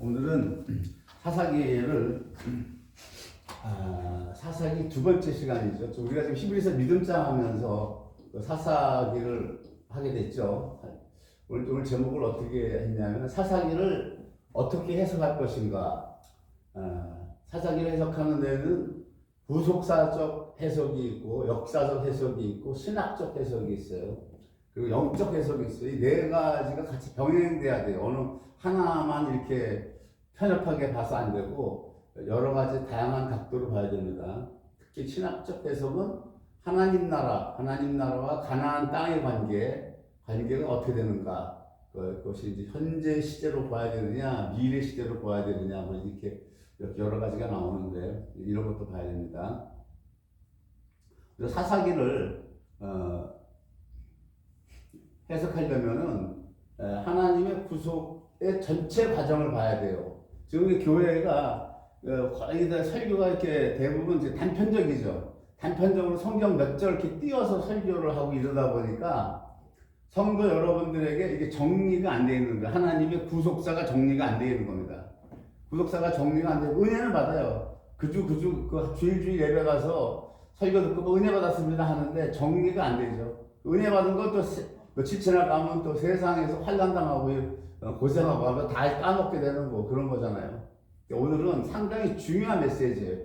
오늘은 사사기를 사사기 두 번째 시간이죠. 우리가 지금 히브리서 믿음장 하면서 사사기를 하게 됐죠. 오늘 제목을 어떻게 했냐면 사사기를 어떻게 해석할 것인가. 사사기를 해석하는 데는 구속사적 해석이 있고 역사적 해석이 있고 신학적 해석이 있어요. 그리고 영적 해석이 있어요. 이 네 가지가 같이 병행돼야 돼요. 어느 하나만 이렇게 편협하게 봐서 안 되고 여러 가지 다양한 각도로 봐야 됩니다. 특히 신학적 해석은 하나님 나라와 가나안 땅의 관계가 어떻게 되는가, 그것이 이제 현재 시대로 봐야 되느냐, 미래 시대로 봐야 되느냐, 뭐 이렇게 여러 가지가 나오는데 이런 것도 봐야 됩니다. 그래서 사사기를 해석하려면은 하나님의 구속의 전체 과정을 봐야 돼요. 지금 교회가 거의 다 설교가 이렇게 대부분 이제 단편적이죠. 단편적으로 성경 몇 절 이렇게 띄어서 설교를 하고 이러다 보니까 성도 여러분들에게 이게 정리가 안 되어 있는 거예요. 하나님의 구속사가 정리가 안 되어 있는 겁니다. 구속사가 정리가 안 되고 은혜는 받아요. 그 주일 예배 가서 설교 듣고 은혜 받았습니다 하는데 정리가 안 되죠. 은혜 받은 것도 며칠 지나가면 또 세상에서 환난당하고 고생하고 하면 다 까먹게 되는 거 그런 거잖아요. 오늘은 상당히 중요한 메시지예요.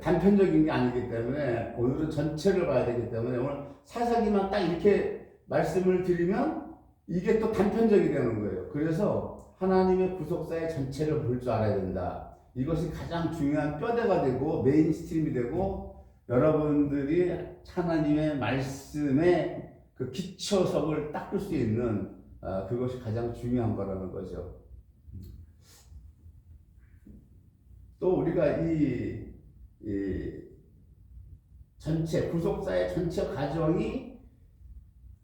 단편적인 게 아니기 때문에 오늘은 전체를 봐야 되기 때문에 오늘 사사기만 딱 이렇게 말씀을 드리면 이게 또 단편적이 되는 거예요. 그래서 하나님의 구속사의 전체를 볼 줄 알아야 된다. 이것이 가장 중요한 뼈대가 되고 메인스트림이 되고 여러분들이 하나님의 말씀의 그 기초석을 닦을 수 있는 그것이 가장 중요한 거라는 거죠. 또 우리가 이 전체 구속사의 전체 과정이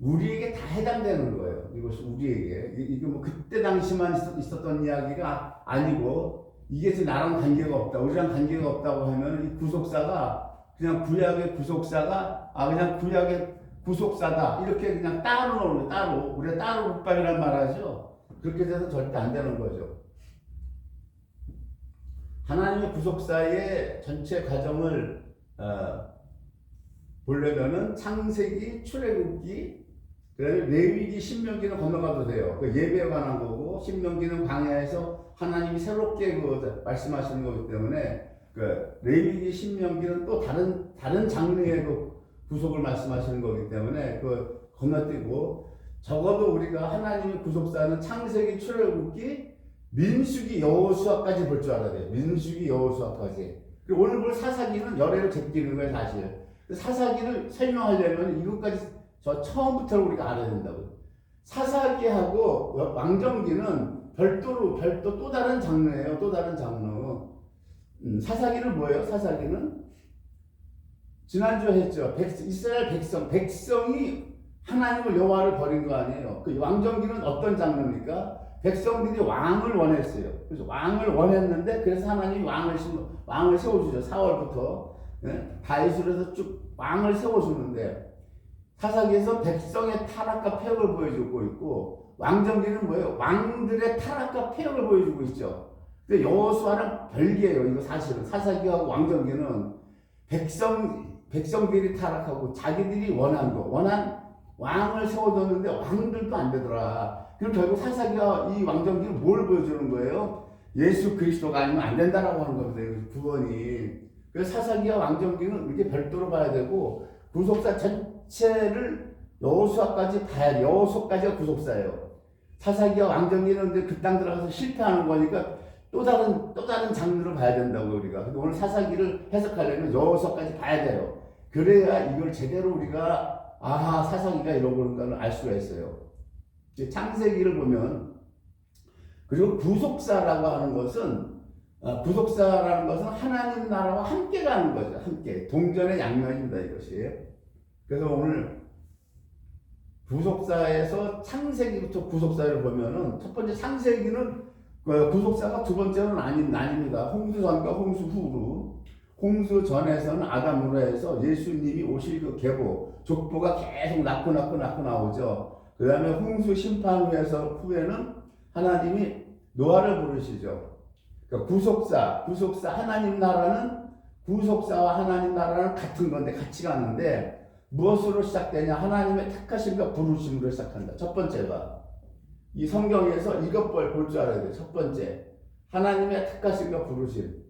우리에게 다 해당되는 거예요. 이것이 우리에게 이게 뭐 그때 당시만 있었던 이야기가 아니고 이게 이제 나랑 관계가 없다, 우리랑 관계가 없다고 하면 이 구속사가 그냥 구약의 구속사가 그냥 구약의 구속사다 이렇게 그냥 따로 우리가 따로 국밥이란 말하죠. 그렇게 돼서 절대 안 되는 거죠. 하나님의 구속사의 전체 과정을 보려면은 창세기, 출애굽기, 그다음에 레위기, 신명기는 건너가도 돼요. 그 예배에 관한 거고 신명기는 광야에서 하나님이 새롭게 말씀하시는 거기 때문에 그 레위기, 신명기는 또 다른 장르의 구속을 말씀하시는 거기 때문에 그 건너뛰고 적어도 우리가 하나님의 구속사는 창세기, 출애굽기, 민수기, 여호수아까지 볼 줄 알아야 돼요. 민수기, 여호수아까지. 그리고 오늘 볼 사사기는 열애를 제끼는 거예요, 사실. 사사기를 설명하려면 이것까지 저 처음부터 우리가 알아야 된다고. 사사기하고 왕정기는 별도 또 다른 장르예요. 또 다른 장르. 사사기는 뭐예요? 사사기는 지난주에 했죠. 이스라엘 백성이 하나님을 여호와를 버린 거 아니에요. 그 왕정기는 어떤 장르입니까? 백성들이 왕을 원했어요. 그래서 왕을 원했는데 그래서 하나님이 왕을 세워주죠. 4월부터 다윗으로 해서 쭉 왕을 세워주는데 사사기에서 백성의 타락과 폐역을 보여주고 있고 왕정기는 뭐예요? 왕들의 타락과 폐역을 보여주고 있죠. 근데 여호수아는 별개예요. 이거 사실은 사사기하고 왕정기는 백성들이 타락하고 자기들이 원한 왕을 세워줬는데 왕들도 안 되더라. 그럼 결국 사사기와 이 왕정기는 뭘 보여주는 거예요? 예수 그리스도가 아니면 안 된다라고 하는 겁니다. 구원이. 그래서 사사기와 왕정기는 이렇게 별도로 봐야 되고 구속사 전체를 여호수아까지 봐야 돼. 여호수아까지가 구속사예요. 사사기와 왕정기는 이제 그 땅 들어가서 실패하는 거니까 또 다른 장르로 봐야 된다고 우리가. 근데 오늘 사사기를 해석하려면 여호수아까지 봐야 돼요. 그래야 이걸 제대로 우리가 사사기가 이러고 그런가를 알 수가 있어요. 창세기를 보면 그리고 구속사라고 하는 것은 하나님 나라와 함께 가는 거죠. 함께 동전의 양면입니다. 이것이. 그래서 오늘 구속사에서 창세기부터 구속사를 보면은 첫 번째 창세기는 구속사가 두 번째는 아닙니다. 홍수전과 홍수 후로. 홍수 전에서는 아담으로 해서 예수님이 오실 그 계보, 족보가 계속 낳고 나오죠. 그 다음에 홍수 심판 후에는 하나님이 노아를 부르시죠. 그러니까 구속사 하나님 나라는 구속사와 하나님 나라는 같은 건데 같이 가는데 무엇으로 시작되냐? 하나님의 택하심과 부르심으로 시작한다. 첫 번째가 이 성경에서 이것 볼 줄 알아야 돼. 첫 번째 하나님의 택하심과 부르심.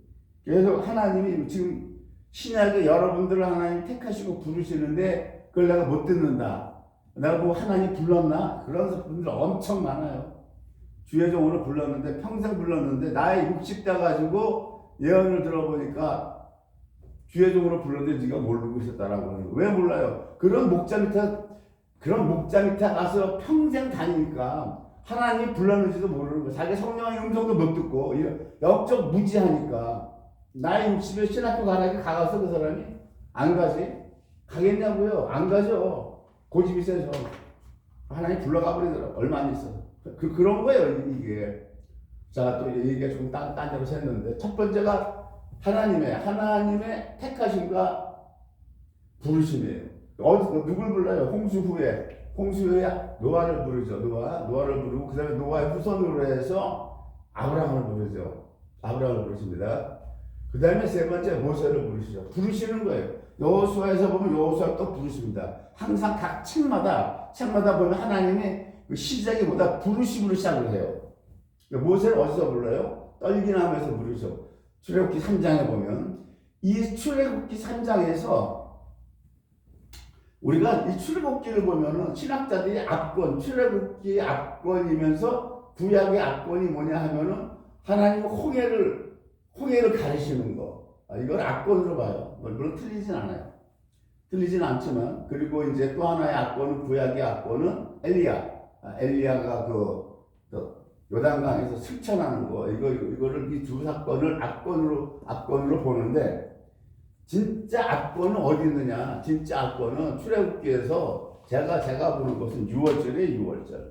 그래서 하나님이 지금 신약에 여러분들을 하나님 택하시고 부르시는데 그걸 내가 못 듣는다. 내가 뭐 하나님 불렀나? 그런 분들 엄청 많아요. 주의 종으로 불렀는데 평생 불렀는데 나의 60대 가지고 예언을 들어보니까 주의 종으로 불렀는데 네가 모르고 있었다라고 하는 거예요. 왜 몰라요? 그런 목자 밑에 가서 평생 다니니까 하나님이 불렀는지도 모르는 거예요. 자기 성령의 음성도 못 듣고 역적 무지하니까 나이 60에 신학교 가라니까 가서 그 사람이 안 가지? 가겠냐고요? 안 가죠. 고집이 세서 하나님 불러가 버리더라고. 얼마 안 있어. 그런 거예요 이게. 자, 또 얘기가 조금 딴 데로 샜는데 첫 번째가 하나님의 택하심과 부르심이에요. 누굴 불러요? 홍수 후에 노아를 부르죠. 노아를 부르고 그 다음에 노아의 후손으로 해서 아브라함을 부르죠. 아브라함을 부르십니다. 그 다음에 세 번째 모세를 부르시죠. 부르시는 거예요. 여호수아에서 보면 여호수아 또 부르십니다. 항상 각 책마다 보면 하나님이 그 시작이 보다 부르심으로 시작을 해요. 모세를 어디서 불러요? 떨기나무에서 부르죠. 출애굽기 3장에 보면 이 출애굽기 3장에서 우리가 이 출애굽기를 보면은 신학자들이 출애굽기의 압권이면서 구약의 압권이 뭐냐 하면은 하나님 홍해를 가르치는 거. 이걸 압권으로 봐요. 물론 틀리진 않아요. 틀리진 않지만 그리고 이제 또 하나의 압권은 구약의 압권은 엘리야가 그 요단강에서 승천하는 거 이거를 이 두 사건을 압권으로 보는데 진짜 압권은 어디 있느냐? 진짜 압권은 출애굽기에서 제가 보는 것은 6월절이에요. 6월절.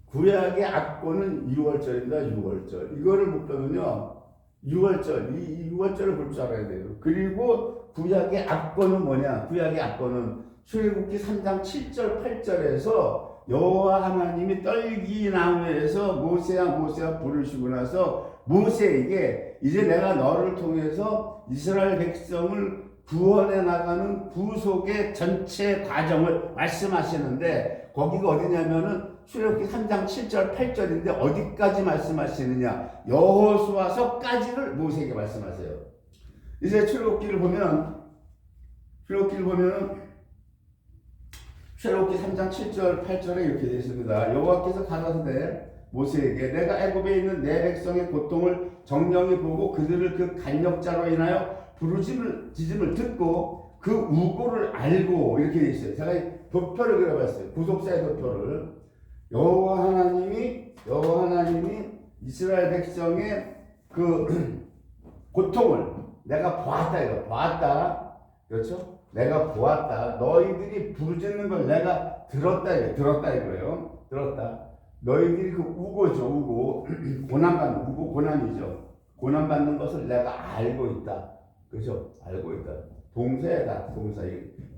구약의 압권은 6월절입니다. 6월절. 이거를 못 보면요. 6월절 이 6월절을 볼 줄 알아야 돼요. 그리고 구약의 압권은 뭐냐? 구약의 압권은 출애굽기 3장 7절 8절에서 여호와 하나님이 떨기나무에서 모세야 부르시고 나서 모세에게 이제 내가 너를 통해서 이스라엘 백성을 구원해 나가는 구속의 전체 과정을 말씀하시는데 거기가 어디냐면은 출애굽기 3장 7절 8절인데 어디까지 말씀하시느냐? 여호수아서까지를 모세에게 말씀하세요. 이제 출애굽기를 보면 출애굽기 3장 7절 8절에 이렇게 되어 있습니다. 여호와께서 가라사대 모세에게 내가 애굽에 있는 내 백성의 고통을 정령히 보고 그들을 그 간역자로 인하여 부르짖음을 듣고 그 우고를 알고 이렇게 되어 있어요. 제가 도표를 그려봤어요. 구속사의 도표를. 여호와 하나님이 이스라엘 백성의 그 고통을 내가 보았다. 그렇죠? 내가 보았다. 너희들이 부르짖는 걸 내가 들었다 이거예요. 들었다. 너희들이 그 우고. 고난이죠. 고난받는 것을 내가 알고 있다. 그죠? 알고 있다. 동사다. 동사.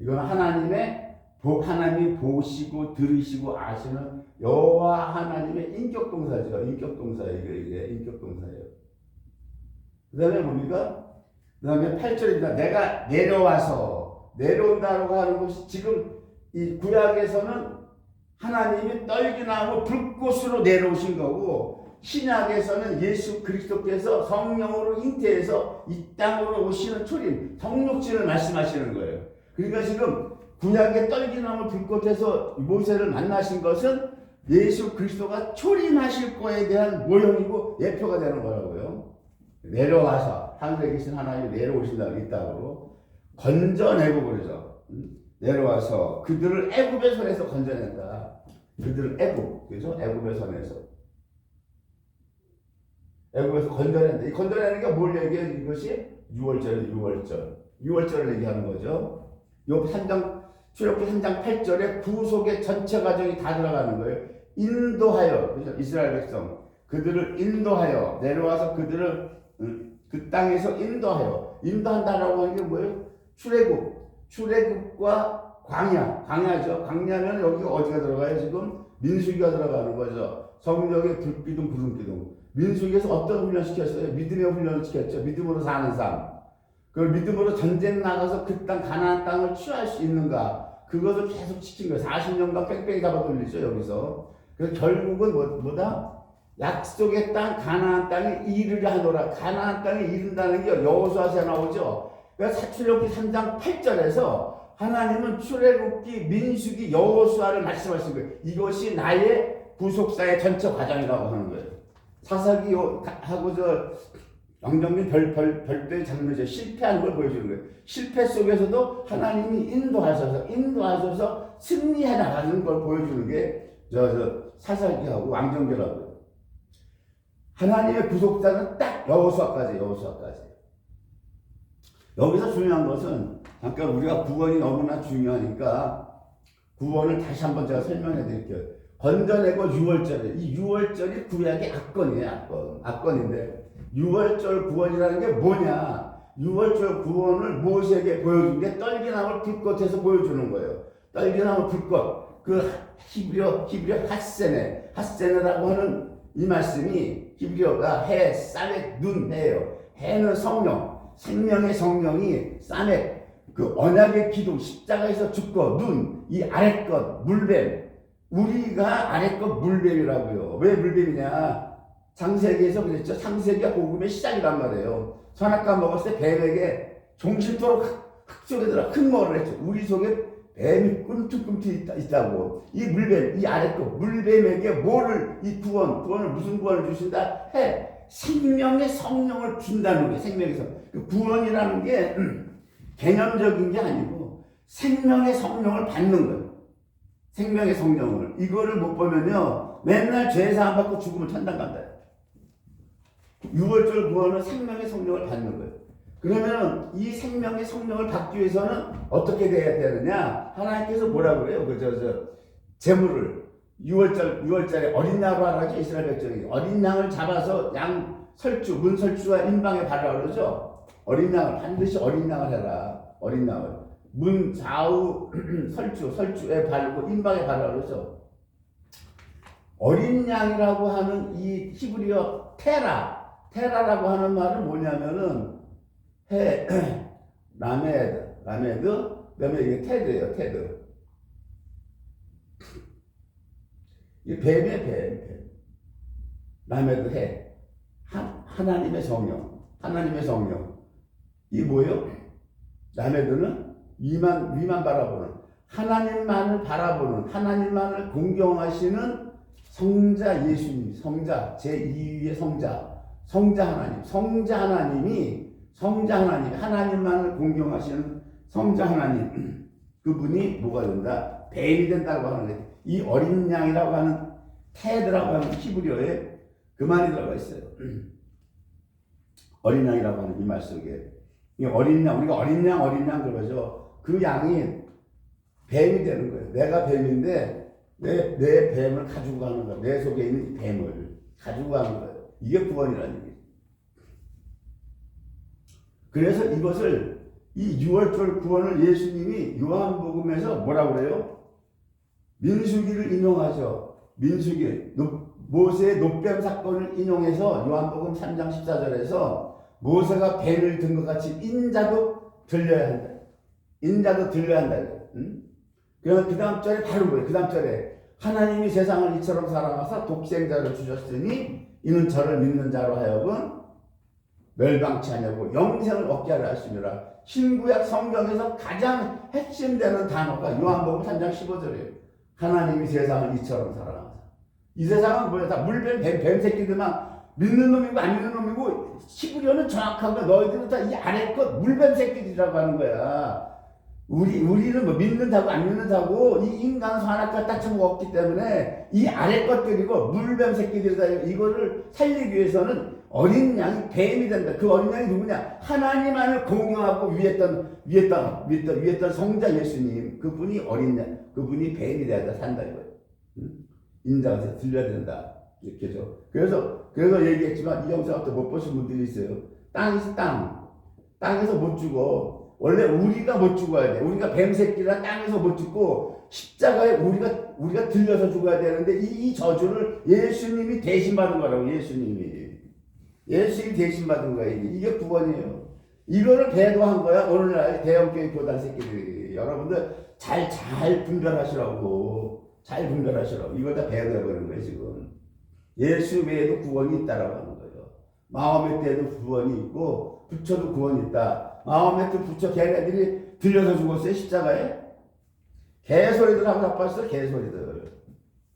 이건 하나님이 보시고 들으시고 아시는 여호와 하나님의 인격동사죠. 이게 인격동사예요. 그 다음에 뭡니까? 그 다음에 8절입니다. 내가 내려온다고 하는 것이 지금 이 구약에서는 하나님이 떨기나무 불꽃으로 내려오신 거고 신약에서는 예수 그리스도께서 성령으로 잉태해서 이 땅으로 오시는 초림, 성육신을 말씀하시는 거예요. 그러니까 지금 구약의 떨기나무 불꽃에서 모세를 만나신 것은 예수 그리스도가 초림하실 거에 대한 모형이고 예표가 되는 거라고요. 내려와서 하늘에 계신 하나님이 내려오신다고 이 땅으로 건져내고 그러죠. 내려와서 그들을 애굽의 손에서 건져낸다. 그들을 그죠? 애굽의 손에서 건져낸다. 이 건져내는 게 뭘 얘기해요? 이것이 6월절을 얘기하는 거죠. 요 출애굽기 3장 8절에 구속의 전체 과정이 다 들어가는 거예요. 인도하여, 그죠? 이스라엘 백성 그들을 인도하여 내려와서 그들을 그 땅에서 인도한다라고 하는 게 뭐예요? 출애굽과 광야죠. 광야면 여기가 어디가 들어가요? 지금 민수기가 들어가는 거죠. 성령의 불기둥, 구름기둥. 민수기에서 어떤 훈련 시켰어요? 믿음의 훈련을 시켰죠. 믿음으로 사는 삶. 그걸 믿음으로 전쟁 나가서 그 땅, 가나안 땅을 취할 수 있는가? 그것을 계속 시킨 거예요. 40년간 뺑뺑이 잡아 돌리죠, 여기서. 그래서 결국은 뭐다? 약속의 땅, 가나안 땅에 이르려 하노라. 가나안 땅에 이른다는 게 여호수아서에 나오죠. 그러니까 출애굽기 3장 8절에서 하나님은 출애굽기, 민수기, 여호수아를 말씀하신 거예요. 이것이 나의 구속사의 전체 과정이라고 하는 거예요. 사사기하고 왕정민 별도의 장면이죠. 실패하는 걸 보여주는 거예요. 실패 속에서도 하나님이 인도하셔서 승리해 나가는 걸 보여주는 게 사사기하고 왕정별하고. 하나님의 구속자는 딱 여호수아까지. 여기서 중요한 것은 잠깐 우리가 구원이 너무나 중요하니까 구원을 다시 한번 제가 설명해 드릴게요. 건져내고 유월절에, 이 유월절이 구약의 악건인데 유월절 구원이라는 게 뭐냐? 유월절 구원을 모세에게 보여준 게 떨기나물 불꽃에서 보여주는 거예요. 떨기나물 불꽃, 그 히브리어 핫세네라고 하는 이 말씀이 히브리어가 해, 사멕, 눈, 해예요. 해는 성령, 생명의 성령이 사멕, 그 언약의 기둥, 십자가에서 죽고 눈, 이 아래 것, 물뱀. 우리가 아래 것 물뱀이라고요. 왜 물뱀이냐? 창세기에서 그랬죠. 창세기가 복음의 시작이란 말이에요. 선악과 먹었을 때 뱀에게 종실토록 흙속에 들어 흙먹으라 했죠. 우리 속에 뱀이 꿈틀꿈틀 있다고. 이 물뱀, 이 아래 것 물뱀에게 이 구원을 무슨 구원을 주신다? 해. 생명의 성령을 준다는 게 생명의 성령. 그 구원이라는 게 개념적인 게 아니고 생명의 성령을 받는 거예요. 생명의 성령을. 이거를 못 보면요. 맨날 죄 사함 받고 죽으면 천당 간다. 6월절 구원은 생명의 성령을 받는 거예요. 그러면 이 생명의 성령을 받기 위해서는 어떻게 돼야 되느냐? 하나님께서 뭐라 그래요? 제물을 6월절에 어린 양으로 하라죠. 이스라엘 백성이 어린 양을 잡아서 문설주와 임방에 바르라 그러죠. 어린 양을 반드시 어린 양을 해라. 어린 양을 문 좌우 설주에 바르고 임방에 바르라 그러죠. 어린 양이라고 하는 이 히브리어 테라라고 하는 말은 뭐냐면은 라메드, 그다음에 이게 테드예요. 테드. 이 뱀. 라메드 해. 하나님의 성령. 이 뭐예요? 라메드는 위만 바라보는, 하나님만을 바라보는, 하나님만을 공경하시는 성자 예수님, 제2위의 성자 하나님, 하나님만을 공경하시는 성자 하나님, 그분이 뭐가 된다? 뱀이 된다고 하는 거예요. 이 어린 양이라고 하는 테드라고 하는 히브리어에 그 말이 들어가 있어요. 어린 양이라고 하는 이 말 속에 이 어린 양, 우리가 어린 양 그러죠. 그 양이 뱀이 되는 거예요. 내가 뱀인데 내 뱀을 가지고 가는 거예요. 내 속에 있는 뱀을 가지고 가는 거예요. 이게 구원이라는 얘기예요. 그래서 이것을 이 6월절 구원을 예수님이 요한복음에서 뭐라고 그래요? 민수기를 인용하죠. 민수기, 모세의 노뱀 사건을 인용해서 요한복음 3장 14절에서 모세가 뱀을 든 것 같이 인자도 들려야 한다. 응? 그 다음 절에 바로 뭐예요? 그 다음 절에 하나님이 세상을 이처럼 사랑하사 독생자를 주셨으니 이는 저를 믿는 자로 하여금 멸망치 아니하고 영생을 얻게 하려 하심이라. 신구약 성경에서 가장 핵심되는 단어가 요한복음 3장 15절이에요. 하나님이 세상을 이처럼 사랑하사. 이 세상은 뭐야? 다 물뱀, 뱀 새끼들만 믿는 놈이고 안 믿는 놈이고, 히브리어는 정확한 거야. 너희들은 다 이 아래 것 물뱀 새끼들이라고 하는 거야. 우리는 뭐 믿는다고 안 믿는다고 이 인간 선악과 딱처먹 없기 때문에 이 아래 것들이고 물뱀 새끼들이다. 이거를 살리기 위해서는 어린 양이 뱀이 된다. 그 어린 양이 누구냐? 하나님만을 공경하고 위했던 성자 예수님. 그분이 어린 양, 그분이 뱀이 돼야 산다 이거예요. 인자가 들려야 된다. 이렇게죠. 그래서 얘기했지만 이 영상부터 못 보신 분들이 있어요. 땅에서 못 주고 원래 우리가 못 죽어야 돼. 우리가 뱀새끼나 땅에서 못 죽고 십자가에 우리가 들려서 죽어야 되는데 이 저주를 예수님이 대신 받은 거라고. 예수님이 대신 받은 거야. 이게 구원이에요. 이거를 배도한 거야. 오늘날 대형교회 교단 새끼들이. 여러분들 잘 분별하시라고. 잘 분별하시라고. 이걸 다 배도해버린 거예요 지금. 예수 외에도 구원이 있다라고 하는 거예요. 마음의 때도 구원이 있고 부처도 구원이 있다. 마음의 때 부처 걔네들이 들려서 죽었어요 십자가에. 개소리들 하고 나빴어. 개소리들.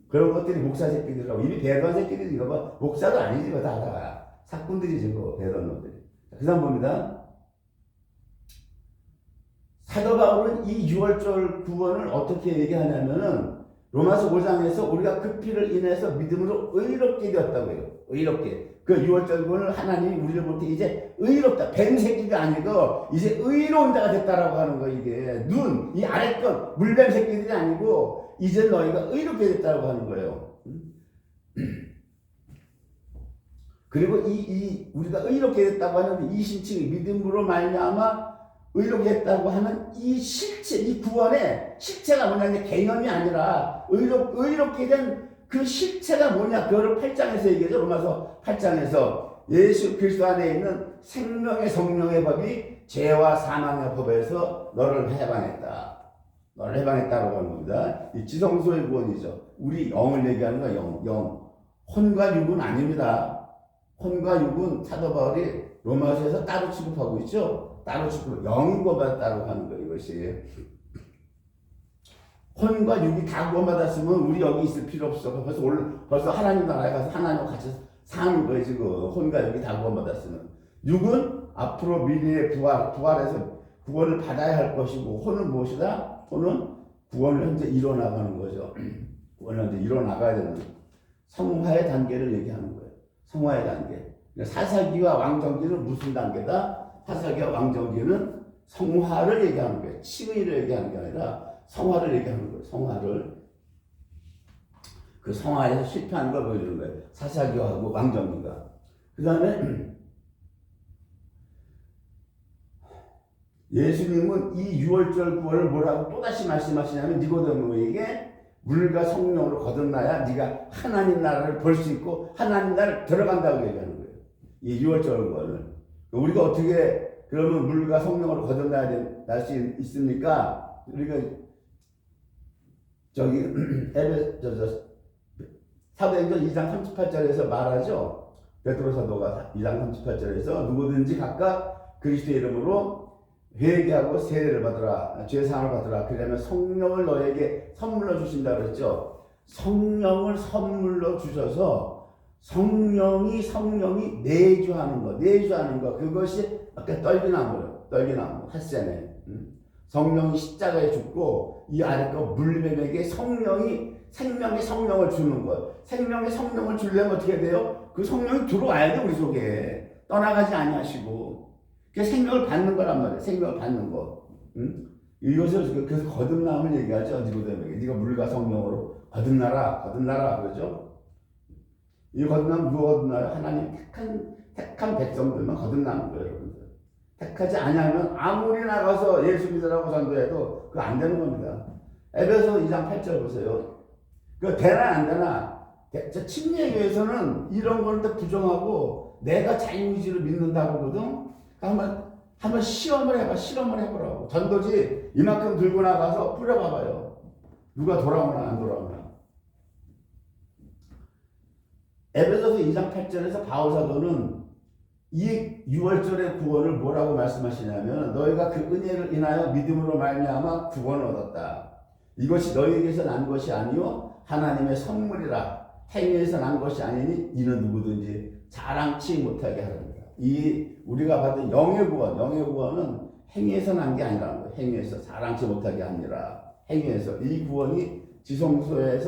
그런 것들이 목사 새끼들이라고. 이미 배도한 새끼들이 이거 봐. 목사도 아니지 이거 다 사꾼들이지 이거 배도한 놈들이. 그 다음 봅니다. 사도 바울은 이 6월절 구원을 어떻게 얘기하냐면은 로마서 5장에서 우리가 그 피를 인해서 믿음으로 의롭게 되었다고 해요. 의롭게. 그 6월절 구원을 하나님이 우리를 볼 때 이제 의롭다. 뱀새끼가 아니고 이제 의로운 자가 됐다라고 하는 거. 이게 이 아래 것 물뱀 새끼들이 아니고 이제 너희가 의롭게 됐다라고 하는 거예요. 그리고 우리가 의롭게 됐다고 하는 이 신칭이 믿음으로 말미암아 의롭게 했다고 하는 이 실체, 이 구원의 실체가 뭐냐, 개념이 아니라 의롭게 된 그 실체가 뭐냐, 그거를 8장에서 얘기하죠. 로마서 8장에서 예수 그리스도 안에 있는 생명의 성령의 법이 죄와 사망의 법에서 너를 해방했다. 너를 해방했다고 하는 겁니다. 이 지성소의 구원이죠. 우리 영을 얘기하는 거야, 영. 혼과 육은 아닙니다. 혼과 육은 사도 바울이 로마서에서 따로 취급하고 있죠. 따로 취급, 영이 구원받았다고 하는 거예요, 이것이. 혼과 육이 다 구원받았으면 우리 여기 있을 필요 없어. 벌써 하나님 나라에 가서 하나님과 같이 사는 거예요, 지금. 혼과 육이 다 구원받았으면. 육은 앞으로 미래의 부활해서 구원을 받아야 할 것이고, 혼은 무엇이다? 혼은 구원을 현재 이뤄나가는 거죠. 구원을 현재 이뤄나가야 되는 성화의 단계를 얘기하는 거예요. 성화의 단계. 사사기와 왕정기는 무슨 단계다? 사사기와 왕정기는 성화를 얘기하는 거예요. 칭의를 얘기하는 게 아니라 성화를 얘기하는 거예요. 성화를. 그 성화에서 실패하는 걸 보여주는 거예요. 사사기와하고 왕정기가. 그 다음에 예수님은 이 6월절 구원을 뭐라고 또다시 말씀하시냐면 니고데모에게 물과 성령으로 거듭나야 네가 하나님 나라를 볼 수 있고 하나님 나라를 들어간다고 얘기하는 거예요. 이 6월절 구원을. 우리가 어떻게 그러면 물과 성령으로 거듭나야 날 수 있습니까? 우리가 저기 사도행전 2장 38절에서 말하죠. 베드로 사도가 2장 38절에서 누구든지 각각 그리스도의 이름으로 회개하고 세례를 받으라. 죄사함을 받으라. 그러면 성령을 너에게 선물로 주신다 그랬죠. 성령을 선물로 주셔서 성령이 내주하는 거. 그것이 아까 떨기나무 핫세네. 성령이 십자가에 죽고 이 아래 거 물뱀에게 생명의 성령을 주는 것. 생명의 성령을 주려면 어떻게 돼요? 그 성령이 들어와야 돼 우리 속에. 떠나가지 아니하시고. 그 생명을 받는 거란 말이에요. 생명을 받는 거. 이것을 그래서 거듭남을 얘기하죠. 니고데모에게. 네가 물과 성령으로 거듭나라 그러죠. 이 거듭남 누가 거듭나요? 하나님 택한 백성들만 거듭나는 거예요, 여러분들. 택하지 아니하면 아무리 나가서 예수 믿으라고 전도해도 그거 안 되는 겁니다. 에베소 2장 8절 보세요. 그거 되나 안 되나? 침례교에서는 이런 걸 다 부정하고 내가 자유의지를 믿는다고 하거든. 한번 실험을 해보라고. 전도지 이만큼 들고 나가서 뿌려봐봐요. 누가 돌아오나 안 돌아오나. 에베소서 2장 8절에서 바울사도는 이 6월절의 구원을 뭐라고 말씀하시냐면 너희가 그 은혜를 인하여 믿음으로 말미암아 구원을 얻었다. 이것이 너희에게서 난 것이 아니요 하나님의 선물이라. 행위에서 난 것이 아니니 이는 누구든지 자랑치 못하게 하랍니다. 이 우리가 받은 영의 구원은 행위에서 난 게 아니라는 거예요. 행위에서 자랑치 못하게 아니라 행위에서. 이 구원이 지성소의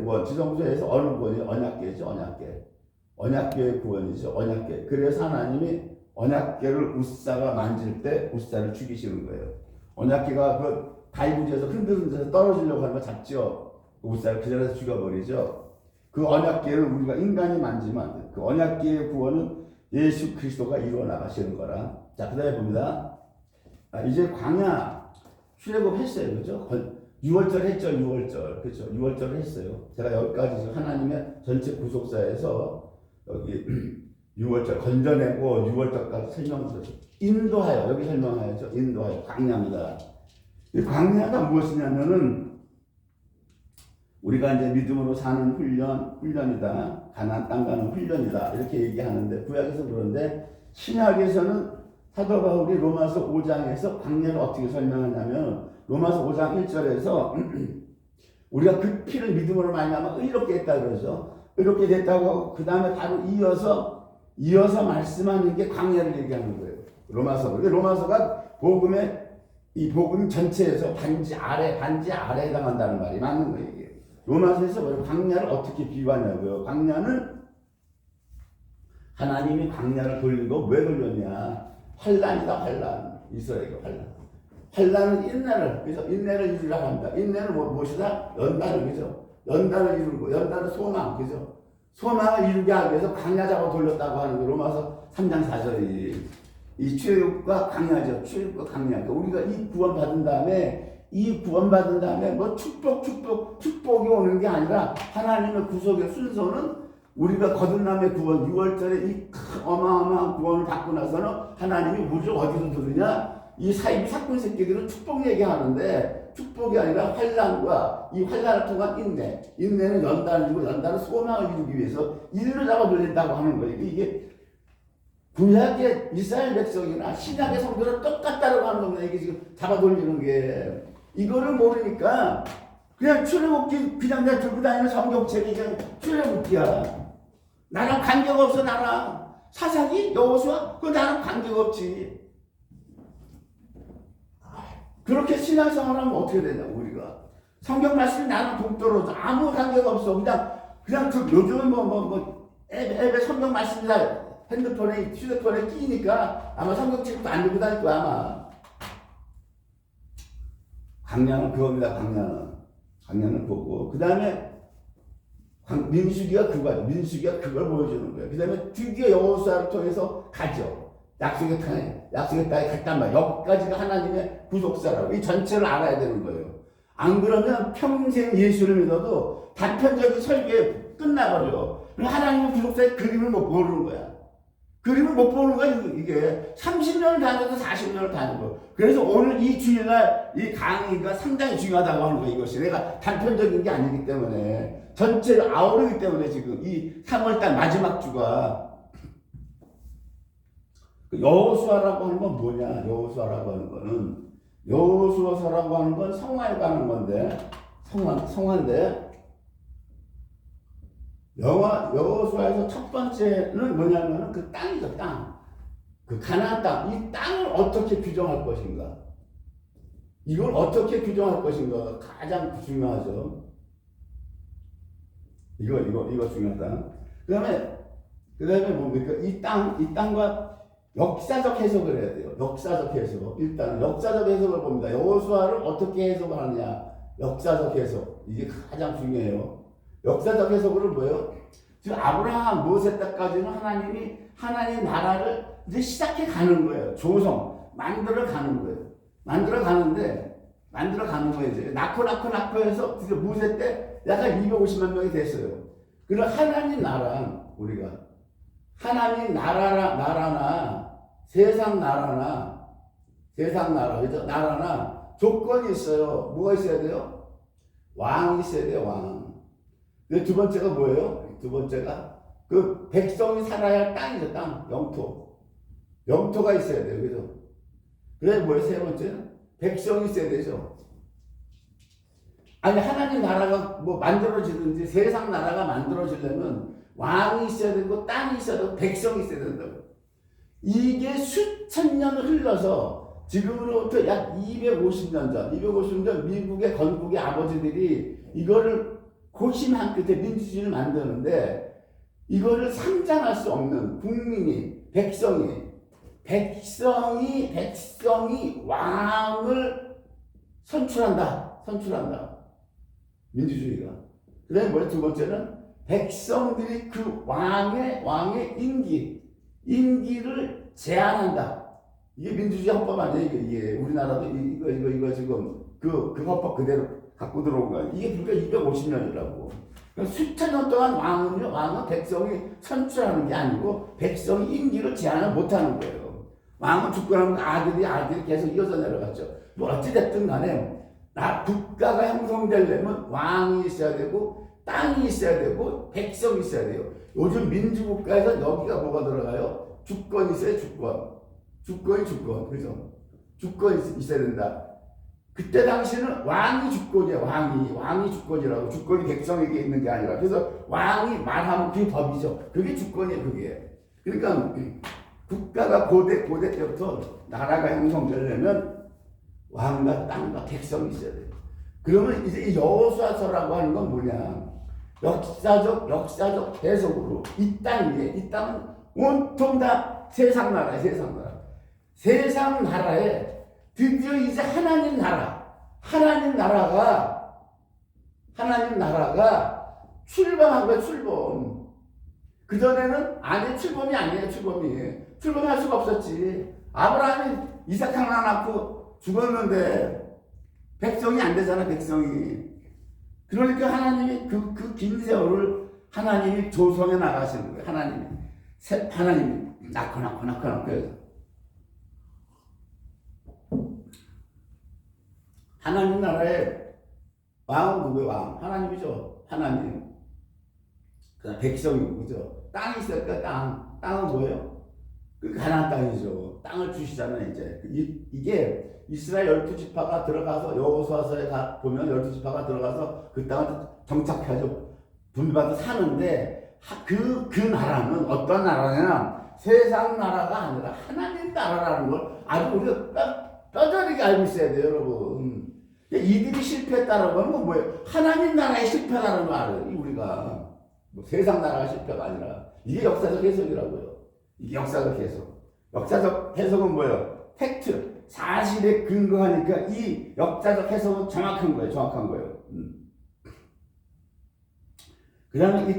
구원, 지성소에서 어느 구원이 언약궤죠. 언약궤의 구원이죠. 언약궤. 그래서 하나님이 언약궤를 웃사가 만질 때 웃사를 죽이시는 거예요. 언약궤가 그 갈구지에서 흔들흔들해서 떨어지려고 하는 거 잡죠. 웃사를 그 자리에서 죽여버리죠. 그 언약궤를 우리가 인간이 만지면 안 돼요. 그 언약궤의 구원은 예수 그리스도가 이루어 나가시는 거라. 자, 그 다음에 봅니다. 이제 광야 출애굽 했어요. 그죠? 6월절 했죠. 6월절. 그렇죠. 6월절을 했어요. 제가 여기까지 지금 하나님의 전체 구속사에서 여기 6월절 건져내고 6월절까지 설명드렸어요. 인도하여, 여기 설명하여죠. 인도하여. 광야입니다. 이 광야가 무엇이냐면은 우리가 이제 믿음으로 사는 훈련이다. 가나안 땅 가는 훈련이다. 이렇게 얘기하는데 구약에서 그런데 신약에서는 사도 바울이 로마서 5장에서 광야를 어떻게 설명하냐면 로마서 5장 1절에서 우리가 그 피를 믿음으로 말미암아 의롭게 했다 그러죠. 의롭게 됐다고 하고 그 다음에 바로 이어서 말씀하는 게 광야를 얘기하는 거예요. 로마서가 이 복음 전체에서 반지 아래에 해당한다는 말이 맞는 거예요. 이게. 로마서에서 광야를 어떻게 비유하냐고요. 광야는 하나님이 광야를 돌리고 왜 돌렸냐. 환란이다, 환란. 이스라엘의 환란. 환란은 인내를 이루라 합니다. 인내는 무엇이다? 연단을, 그죠? 연단을 이루고, 연단은 소망, 그죠? 소망을 이루게 하기 위해서 광야자고 돌렸다고 하는 거. 로마서 3장 4절이. 이 출애굽과 광야죠. 출애굽과 광야. 우리가 이 구원받은 다음에 뭐 축복이 오는 게 아니라 하나님의 구속의 순서는 우리가 거듭남의 구원 6월절에 이 어마어마한 구원을 받고 나서는 하나님이 우리를 어디로 들으냐? 이 사이비 사건 새끼들은 축복 얘기하는데 축복이 아니라 환란과 이 환란을 통한 인내는 연단이고 연단은 소망을 이루기 위해서 인을 잡아 돌린다고 하는 거예요. 이게 구약의 이스라엘 백성이나 신약의 성도는 똑같다고 하는 겁니다. 이게 지금 잡아 돌리는 게 이거를 모르니까 그냥 출애굽기 그냥 내가 들고 다니는 성경책이 그냥 출애굽기야. 나랑 관계가 없어. 나랑 사사기 여호수아 그거 나랑 관계가 없지. 그렇게 신앙생활하면 어떻게 되냐고. 우리가 성경 말씀이 나랑 동떨어져. 아무 관계가 없어. 그냥 요즘은 앱에 성경 말씀이다 핸드폰에 휴대폰에 끼니까 아마 성경책도 안 들고 다닐 거야 아마. 광야는 그겁니다. 광야는 보고 그 다음에 민수기가 그걸 보여주는 거예요. 그 다음에 드디어 여호수아를 통해서 가죠. 약속의 땅에 갔단 말이에요. 여기까지가 하나님의 구속사라고. 이 전체를 알아야 되는 거예요. 안 그러면 평생 예수를 믿어도 단편적인 설교에 끝나버려. 하나님의 구속사의 그림을 못 보는 거야. 이게 30년을 다녀도 40년을 다니고. 그래서 오늘 이 주일날 이 강의가 상당히 중요하다고 하는 거예요. 이것이 내가 단편적인 게 아니기 때문에 전체를 아우르기 때문에 지금 이 3월달 마지막 주가 여호수아라고 하는 건 뭐냐? 여호수아라고 하는 건 성화에 관한 건데 성화인데 여호수아에서 첫 번째는 뭐냐면 그 땅이죠. 땅. 그 가나안 땅. 이 땅을 어떻게 규정할 것인가. 이걸 어떻게 규정할 것인가 가장 중요하죠. 이거 중요하다. 그 다음에 뭡니까? 이 땅과 역사적 해석을 해야 돼요. 역사적 해석. 일단 역사적 해석을 봅니다. 여호수아를 어떻게 해석하느냐. 역사적 해석. 이게 가장 중요해요. 역사적 해석으로 뭐예요? 지금 아브라함 모세 때까지는 하나님 나라를 이제 시작해 가는 거예요. 조성 만들어 가는 거예요. 만들어 가는 거예요. 이제 낳고 해서 드디어 모세 때 약간 250만 명이 됐어요. 그럼 하나님 나라 우리가 하나님 나라나 세상 나라나 그죠? 나라나 조건이 있어요. 뭐가 있어야 돼요? 왕이 있어야 돼요. 왕. 두 번째가 뭐예요? 두 번째가 그 백성이 살아야 할 땅이죠. 땅. 영토가 있어야 돼요. 그죠? 그래 뭐예요? 세 번째는 백성이 있어야 되죠. 아니 하나님 나라가 뭐 만들어지든지 세상 나라가 만들어지려면 왕이 있어야 되고 땅이 있어야 되고 백성이 있어야 된다고. 이게 수천 년을 흘러서 지금으로부터 약 250년 전 미국의 건국의 아버지들이 이거를 고심한 끝에 민주주의를 만드는데 이거를 상장할 수 없는 백성이 왕을 선출한다. 민주주의가. 그 다음에 뭐야? 두 번째는 백성들이 그 왕의 임기를 제한한다. 이게 민주주의 헌법 아니에요. 이게 우리나라도 이거 지금 그 헌법 그대로 갖고 들어온 거야. 이게 불과 250년이라고. 그러니까 수천 년 동안 왕은 백성이 선출하는 게 아니고 백성이 임기를 제한을 못하는 거예요. 왕은 죽고 나면 아들이 계속 이어서 내려갔죠. 뭐 어찌됐든 간에 국가가 형성되려면 왕이 있어야 되고 땅이 있어야 되고 백성이 있어야 돼요. 요즘 민주국가에서 여기가 뭐가 들어가요? 주권이 있어요. 주권. 그죠? 주권이 있어야 된다. 그때 당시는 왕이 주권이에요. 왕이 주권이라고. 주권이 백성에게 있는 게 아니라. 그래서 왕이 말하면 그게 법이죠. 그게 주권이에요. 그게. 그러니까 국가가 고대 때부터 나라가 형성되려면 왕과 땅과 백성이 있어야 돼요. 그러면 이제 이 여호수아서라고 하는 건 뭐냐? 역사적 해석으로 이 땅은 온통 다 세상 나라예요. 세상 나라에 드디어 이제 하나님 나라가 출범한 거예요. 출범. 그전에는 출범이 아니에요. 출범할 수가 없었지. 아브라함이 이삭 하나 낳고 죽었는데 백성이 안 되잖아. 백성이. 그러니까 하나님이 그 긴 세월을 하나님이 조성해 나가시는 거예요. 하나님이 낳고 하나님 나라의 왕은 누구예요? 왕. 하나님이죠. 하나님. 그다음 백성이고, 그죠? 땅이 있으니까 땅은 뭐예요? 그 가나안 땅이죠. 땅을 주시잖아요, 이제. 이게 이스라엘 12지파가 들어가서 여호수아서에 보면 12지파가 들어가서 그 땅을 정착하죠. 분배받아 사는데 그 나라는 어떤 나라냐? 세상 나라가 아니라 하나님 나라라는 걸 아주 우리가 뼈저리게 알고 있어야 돼요, 여러분. 이들이 실패했다는 건 뭐예요? 하나님 나라의 실패라는 걸 알아요, 우리가. 뭐 세상 나라가 실패가 아니라. 이게 역사적 해석이라고요. 이게 역사적 해석. 역사적 해석은 뭐예요? 팩트, 사실에 근거하니까 이 역사적 해석은 정확한 거예요. 그 다음에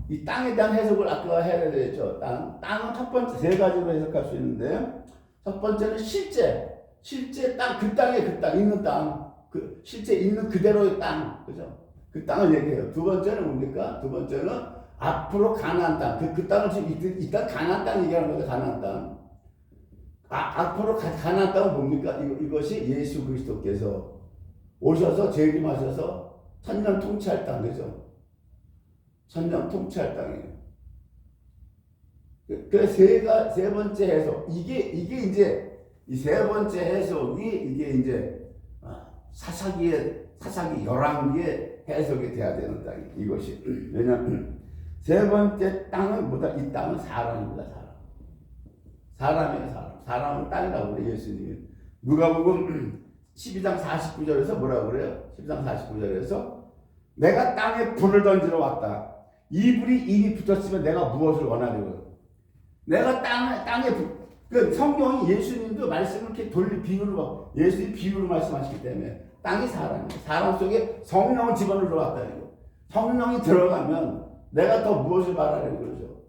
이 땅에 대한 해석을 아까 해야 되겠죠. 땅은 첫 번째 세 가지로 해석할 수 있는데, 첫 번째는 실제 땅, 그 땅에 있는 땅, 실제 있는 그대로의 땅, 그죠? 그 땅을 얘기해요. 두 번째는 뭡니까? 두 번째는 앞으로 가나안 땅, 그 땅을 지금 일단 가나안 땅 얘기하는 거죠. 가나안 땅. 앞으로 가나안 땅은 뭡니까? 이것이 예수 그리스도께서 오셔서 재림하셔서 천년 통치할 땅, 그죠? 천년 통치할 땅이에요. 그 세 번째 해석, 이게 이제 이 세 번째 해석이 이게 이제 사사기 열왕기의 해석이 돼야 되는 땅이 이것이. 왜냐하면 세 번째 땅은 뭐다? 이 땅은 사람입니다. 사람이에요. 사람은 땅이라고 그래요. 예수님이. 누가복음 12장 49절에서 뭐라고 그래요? 12장 49절에서 내가 땅에 불을 던지러 왔다. 이 불이 이미 붙었으면 내가 무엇을 원하려고. 내가 땅에 불. 그 성경이 예수님도 말씀을 이렇게 비유로 예수님 비유로 말씀하시기 때문에 땅이 사람이에요. 사람 속에 성령을 집어넣으러 왔다는 거. 성령이 들어가면 내가 더 무엇을 바라려고 그러죠.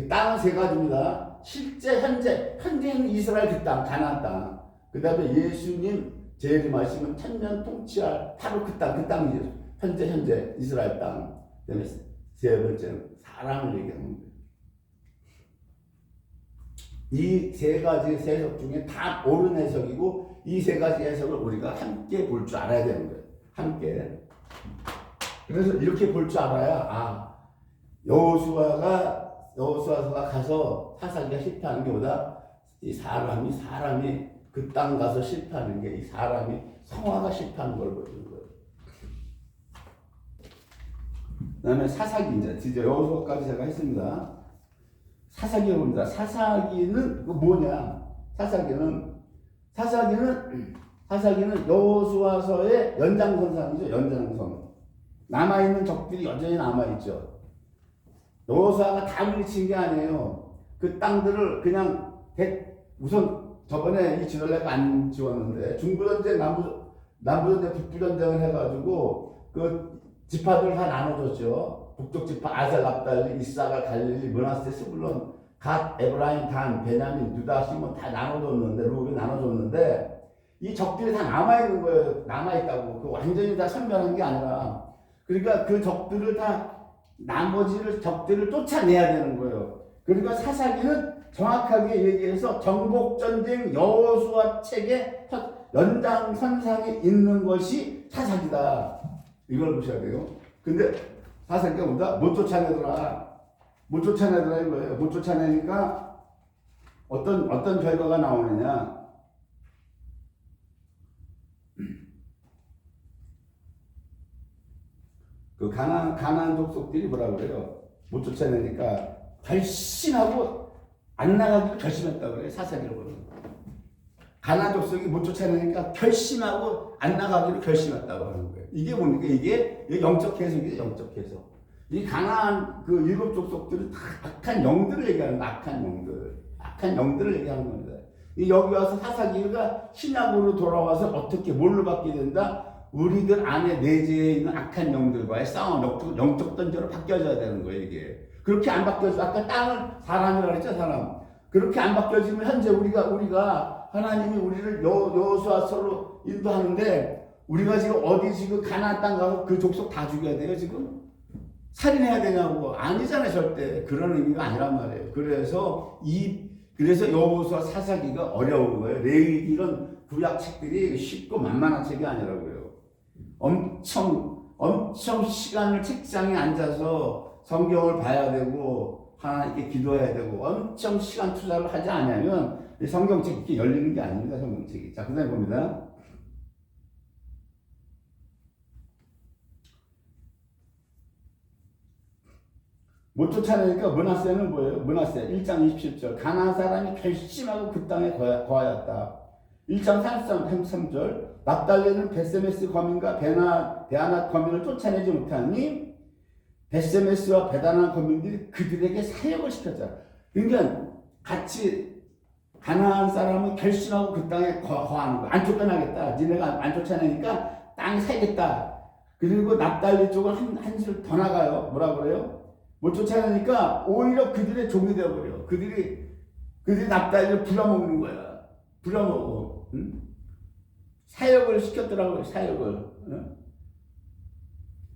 땅은 세 가지입니다. 실제 현재는 이스라엘 그 땅, 가나안 땅. 그 다음에 예수님 재림하시면 천년 통치할 바로 그 땅이죠. 현재 이스라엘 땅. 그 다음에 세 번째는 사람을 얘기하는 거예요. 이 세 가지 해석 중에 다 옳은 해석이고 이 세 가지 해석을 우리가 함께 볼 줄 알아야 되는 거예요. 함께. 그래서 이렇게 볼 줄 알아야 여호수아서가 가서 사사기가 실패하는 게 보다 이 사람이 그 땅 가서 실패하는 게 이 사람이 성화가 실패하는 걸 보여주는 거예요. 그 다음에 사사기 이제 드디어 여호수아까지 제가 했습니다. 사사기가 봅니다. 사사기는 뭐냐? 사사기는 여호수아서의 연장선상이죠. 연장선. 남아있는 적들이 여전히 남아있죠. 여호수아가 다 물리친 게 아니에요. 그 땅들을 그냥 우선 저번에 이 지도를 안 지웠는데 중부전쟁, 남부전쟁, 북부전쟁을 해가지고 그 지파들 다 나눠줬죠. 북쪽 지파 아셀, 납달리, 이사갈, 갈릴리, 므낫세, 스불론, 갓, 에브라임, 단, 베냐민, 유다, 시몬 다 나눠줬는데, 루벤 나눠줬는데, 이 적들이 다 남아있는 거예요. 남아있다고. 그 완전히 다 선멸한 게 아니라. 그러니까 그 적들을 다, 나머지를, 적들을 쫓아내야 되는 거예요. 그러니까 사사기는 정확하게 얘기해서 정복전쟁 여호수아 책의 연장선상에 있는 것이 사사기다. 이걸 보셔야 돼요. 근데 사사기가 뭐다? 못 쫓아내더라. 못 쫓아내더라 이거예요. 못 쫓아내니까 어떤 결과가 나오느냐. 그 가나안 족속들이 뭐라 그래요? 못 쫓아내니까 결심하고 안 나가기로 결심했다고 그래요. 사사기로 보면. 가나안 족속이 못 쫓아내니까 결심하고 안 나가기로 결심했다고 하는 거예요. 이게 뭡니까? 이게 영적 해석이죠. 영적 해석. 이 가나안 그 7 족속들은 다 악한 영들을 얘기하는 거예요. 악한 영들을 얘기하는 겁니다. 여기 와서 사사기가 신약으로 돌아와서 어떻게 뭘로 바뀌게 된다? 우리들 안에 내재해 있는 악한 영들과의 싸움, 영적 던져로 바뀌어져야 되는 거예요, 이게. 그렇게 안 바뀌어져. 아까 땅을 사람이라고 그랬죠, 사람. 그렇게 안 바뀌어지면 현재 우리가 하나님이 우리를 여호수아서로 인도하는데 우리가 지금 어디 지금 가나안 땅 가서 그 족속 다 죽여야 돼요, 지금? 살인해야 되냐고. 아니잖아요, 절대. 그런 의미가 아니란 말이에요. 그래서 여호수아 사사기가 어려운 거예요. 레위기 이런 구약 책들이 쉽고 만만한 책이 아니라고요. 엄청 시간을 책상에 앉아서 성경을 봐야 되고 하나님께 기도해야 되고 엄청 시간 투자를 하지 않으면 성경책이 이렇게 열리는 게 아닙니다. 성경책이. 자, 그 다음에 봅니다. 못 쫓아내니까 므낫세는 뭐예요? 므낫세 1장 27절 가나안 사람이 결심하고 그 땅에 거하였다. 1장 33절 납달리는 베세메스 거민과 베아낫 거민을 쫓아내지 못하니 베세메스와 베다난 거민들이 그들에게 사역을 시켰잖아. 그러니까 같이 가나안 사람은 결심하고 그 땅에 거하는 거야. 안 쫓겨나겠다. 니네가 안 쫓아내니까 땅에 살겠다. 그리고 납달리 쪽은 한 줄 더 나가요. 뭐라 그래요? 못 쫓아내니까 오히려 그들의 종이 되어버려. 그들이 납달리를 부려먹는 거야. 부려먹어. 응? 사역을 시켰더라고요. 사역을. 응?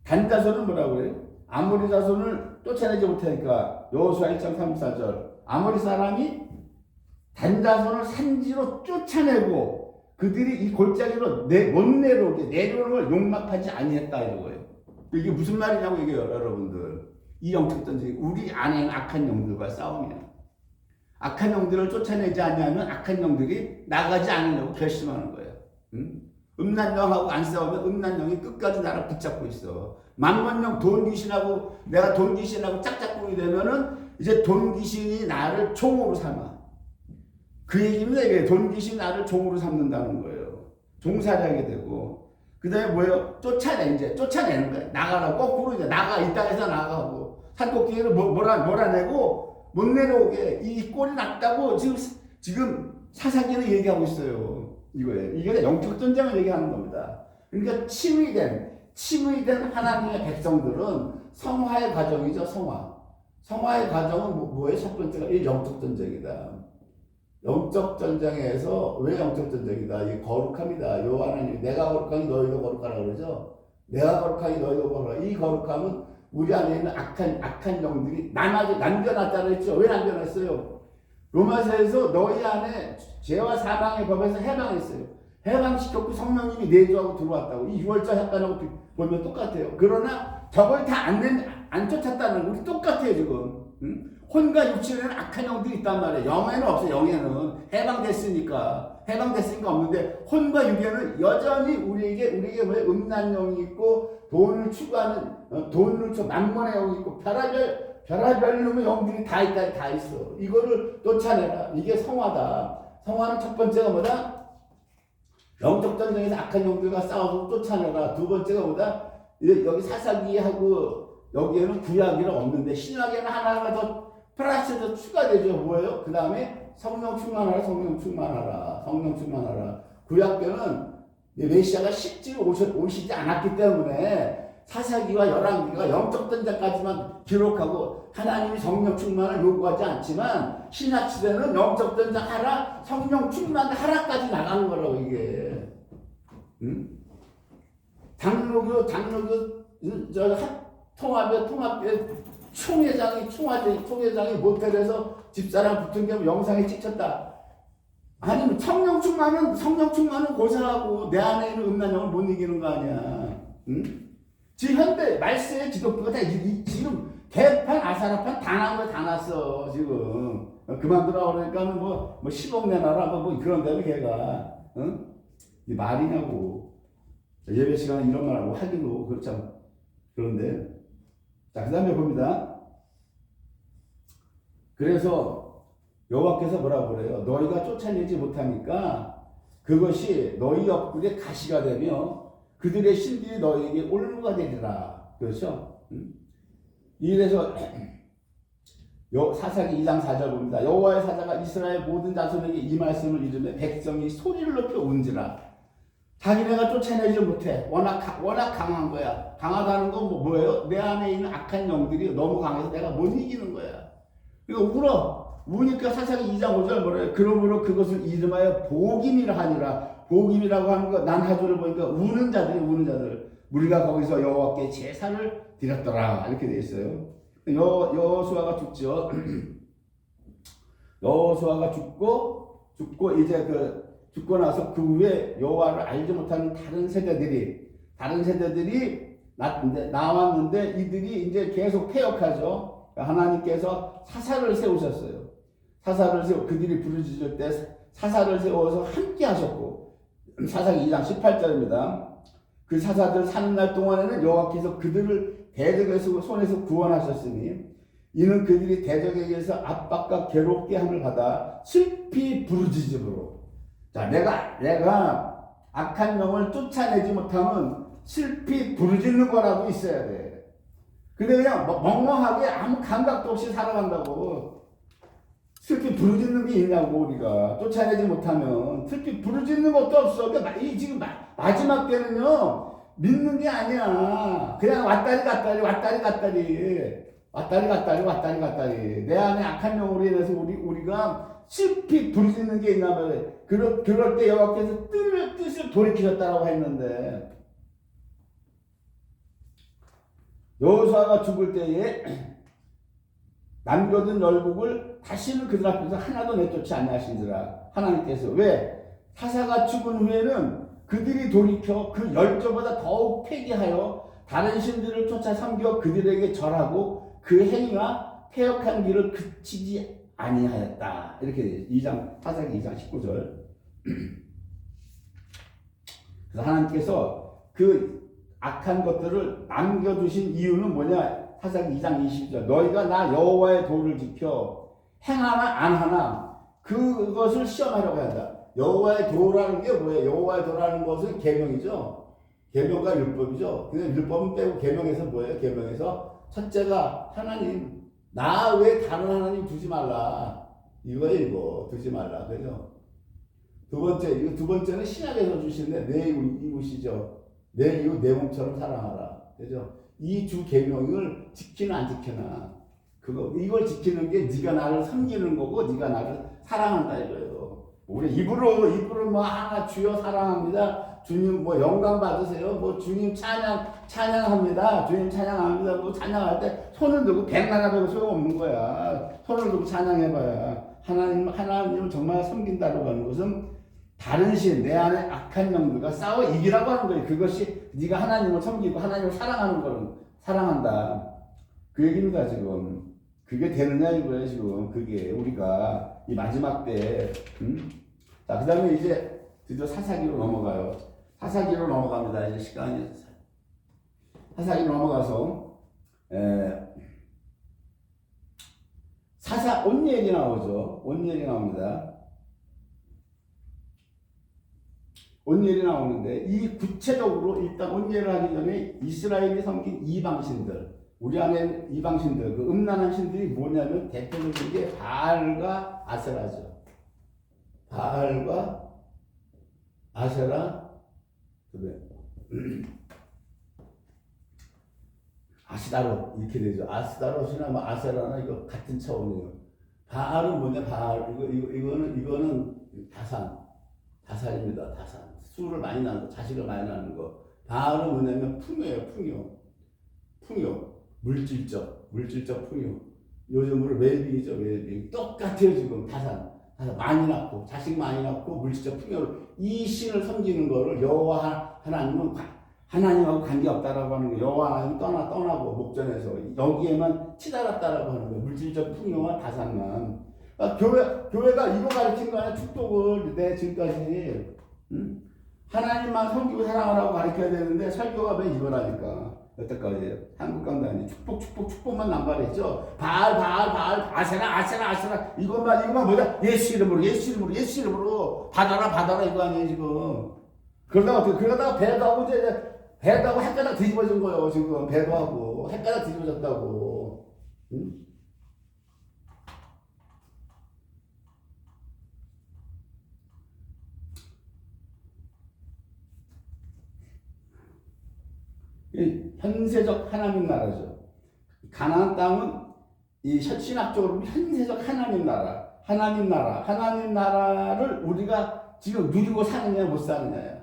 단 자손은 뭐라고 그래요? 아모리 자손을 쫓아내지 못하니까 여호수아 1장 34절 아모리 사람이 단 자손을 산지로 쫓아내고 그들이 이 골짜기로 못 내려오게 내려오는 걸 용납하지 아니했다 이거예요. 이게 무슨 말이냐고 얘기해요, 여러분들. 이 영적 전쟁이 우리 안에 있는 악한 영들과 싸움이야. 악한 영들을 쫓아내지 않으면 악한 영들이 나가지 않으려고 결심하는 거예요. 응? 음란 영하고 안 싸우면 음란 영이 끝까지 나를 붙잡고 있어. 만번영 돈 귀신하고 내가 돈 귀신하고 짝짝꿍이 되면은 이제 돈 귀신이 나를 종으로 삼아. 그 얘기입니다. 이게 돈 귀신이 나를 종으로 삼는다는 거예요. 종살이하게 되고. 그 다음에 뭐예요? 쫓아내는 거야. 나가라고. 거꾸로 이제 이 땅에서 나가고. 산꼭대기를 몰아내고 못 내려오게. 이 꼴이 났다고 지금 사사기는 얘기하고 있어요. 이거예요. 이게 영적 전쟁을 얘기하는 겁니다. 그러니까 칭의된 하나님의 백성들은 성화의 과정이죠. 성화의 과정은 뭐예요? 첫 번째가 이 영적 전쟁이다. 영적 전쟁에서 왜 영적 전쟁이다? 이 거룩함이다. 요 하나님 내가 거룩하니 너희도 거룩하라 그러죠. 내가 거룩하니 너희도 거룩하라. 이 거룩함은 우리 안에 있는 악한 영들이 남겨놨다 그랬죠. 왜 남겨놨어요? 로마서에서 너희 안에 죄와 사망의 법에서 해방했어요. 해방시켰고 성령님이 내주하고 들어왔다고. 이 6월절 했다고 보면 똑같아요. 그러나 저걸 다 안 쫓았다는 우리 똑같아요 지금. 응? 혼과 육신에는 악한 영들이 있단 말이에요. 영에는 없어요. 영에는 해방됐으니까 없는데 혼과 육에는 여전히 우리에게 왜 음란 영이 있고 돈을 추구하는 만mon의 영이 있고 별의별 놈의 영들이 다 있어. 이거를 쫓아내라. 이게 성화다. 성화는 첫 번째가 뭐다? 영적 전쟁에서 악한 영들과 싸워서 쫓아내라. 두 번째가 뭐다? 여기 사사기하고 여기에는 구약이는 없는데 신약에는 하나가 더 플러스도 추가되죠. 뭐예요? 그 다음에 성령 충만하라. 구약 때는 메시아가 실제로 오시지 않았기 때문에 사사기와 열왕기가 영적 전쟁까지만 기록하고 하나님이 성령 충만을 요구하지 않지만 신약 시대는 영적 전쟁 하라, 성령 충만 하라까지 나가는 거라고 이게. 응? 장로교 통합의 총회장이 모텔에서 집사람 붙은 게 영상에 찍혔다. 아니 성령 충만은 고사하고 내 안에 있는 음란 영을 못 이기는 거 아니야. 응? 지금 현대 말세의 기독교가 다 지금 개판 아사라판 다 나온 거 다 났어 지금. 그만두라 그러니까 뭐 10억 내놔라 뭐 그런 데는 걔가. 응? 이 말이냐고. 예배 시간에 이런 말하고 하기도 그렇잖아. 그런데 자 그 다음에 봅니다. 그래서 여호와께서 뭐라고 그래요? 너희가 쫓아내지 못하니까 그것이 너희 옆구리에 가시가 되며 그들의 신들이 너희에게 올무가 되리라. 그렇죠? 이래서 사사기 2장 4절 봅니다. 여호와의 사자가 이스라엘 모든 자손에게 이 말씀을 이르며 백성이 소리를 높여 운지라. 자기네가 쫓아내지 못해. 워낙 강한 거야. 강하다는 건 뭐예요? 내 안에 있는 악한 영들이 너무 강해서 내가 못 이기는 거야. 그러니까 우니까 사사기 2장 5절 뭐래요? 그러므로 그것을 이름하여 복임이라 하니라. 복임이라고 하는 거 난하조를 보니까 우는 자들. 우리가 거기서 여호와께 제사를 드렸더라. 이렇게 되어 있어요. 여호수아가 죽죠. 여호수아가 죽고 이제 죽고 나서 그 후에 여호와를 알지 못하는 다른 세대들이 나왔는데 이들이 이제 계속 패역하죠. 하나님께서 사사를 세우셨어요. 그들이 부르짖을 때 사사를 세워서 함께 하셨고, 사사기 2장 18절입니다. 그 사사들 사는 날 동안에는 여호와께서 그들을 대적의 손에서 구원하셨으니 이는 그들이 대적에게서 압박과 괴롭게 함을 받아 슬피 부르짖음으로. 자, 내가 악한 영을 쫓아내지 못하면 슬피 부르짖는 거라도 있어야 돼. 근데 그냥 멍멍하게 아무 감각도 없이 살아간다고. 슬피 부르짖는 게 있냐고. 우리가 쫓아내지 못하면 슬피 부르짖는 것도 없어. 그러니까 이 지금 마지막 때는요 믿는 게 아니야. 그냥 왔다리 갔다리. 내 안에 악한 영으로 인해서 우리가 슬피 부르짖는 게 있나 말이야. 그럴 때 여호와께서 뜻을 돌이키셨다라고 했는데, 여호수아가 죽을 때에 남겨둔 열국을 다시는 그들 앞에서 하나도 내쫓지 아니하신지라. 하나님께서 왜? 사사가 죽은 후에는 그들이 돌이켜 그 열조보다 더욱 폐기하여 다른 신들을 쫓아 섬겨 그들에게 절하고 그 행위와 패역한 길을 그치지 아니하였다. 이렇게 사사기 2장 19절. 그래서 하나님께서 그 악한 것들을 남겨두신 이유는 뭐냐? 사사기 2장 20절. 너희가 나 여호와의 도를 지켜 행하나 안 하나 그것을 시험하려고 한다. 여호와의 도라는 게 뭐예요? 여호와의 도라는 것은 계명이죠. 계명과 율법이죠. 근데 율법은 빼고 계명에서 뭐예요? 계명에서 첫째가 하나님, 나 외에 다른 하나님 두지 말라. 이거 두지 말라. 그죠? 두 번째는 신약에서 주시는데 내 이웃이죠. 내 이웃 내 몸처럼 사랑하라. 그죠? 이 두 계명을 지키나 안 지키나. 이걸 지키는 게 네가 나를 섬기는 거고 네가 나를 사랑한다 이거예요. 우리 입으로 뭐 주여 사랑합니다. 주님 뭐 영광 받으세요. 뭐 주님 찬양합니다. 주님 찬양합니다. 뭐 찬양할 때 손을 들고 백나라 배고 소용없는 거야. 손을 들고 찬양해봐야 하나님을 정말 섬긴다고 하는 것은 다른 신, 내 안에 악한 영들과 싸워 이기라고 하는 거예요. 그것이 네가 하나님을 섬기고 하나님을 사랑하는 거는 사랑한다. 그 얘기입니다 지금. 그게 되느냐 이거예요 지금. 그게 우리가 이 마지막 때. 자, 그 다음에 이제 드디어 사사기로 넘어가요. 사사기로 넘어갑니다. 이제 시간이 사사기로 넘어가서 온니엘이 나오죠. 온니엘이 나옵니다. 온니엘이 나오는데 이 구체적으로 일단 온니엘을 하기 전에 이스라엘이 섬긴 이방신들, 우리 안에 이방신들, 그 음란한 신들이 뭐냐면 대표적인 게 바알과 아세라죠. 바알과 아세라, 그래. 아스다롯 이렇게 되죠. 아스다롯이나 뭐 아세라나 이거 같은 차원이에요. 바알은 뭐냐? 바알 이거는 다산입니다. 다산 수를 많이 낳는 거, 자식을 많이 낳는 거. 바알은 뭐냐면 풍요예요. 풍요 물질적 풍요. 요즘으로 웰빙이죠. 웰빙 똑같아요. 지금 다산 많이 낳고 자식 많이 낳고 물질적 풍요를 이 신을 섬기는 거를 여호와 하나님은 하나님하고 관계없다라고 하는 거예요. 여호와 하나님 떠나고 목전에서 여기에만 치달았다라고 하는 거예요. 물질적 풍요와 다산만. 교회가 이거 가르친 거 아니야. 축복을 내 지금까지 하나님만 섬기고 사랑하라고 가르쳐야 되는데 설교가 왜 이거라니까. 여태까지 한국 강단이 축복만 남발했죠. 바알 아세라 이것만 뭐다? 예수 이름으로 받아라 이거 아니에요 지금. 그러다가 배도 하고 헷가닥 뒤집어진 거예요 지금. 배도 하고 헷가닥 뒤집어졌다고. 응? 현세적 하나님 나라죠. 가나안 땅은 이 신학적으로 현세적 하나님 나라를 우리가 지금 누리고 사느냐 못 사느냐야.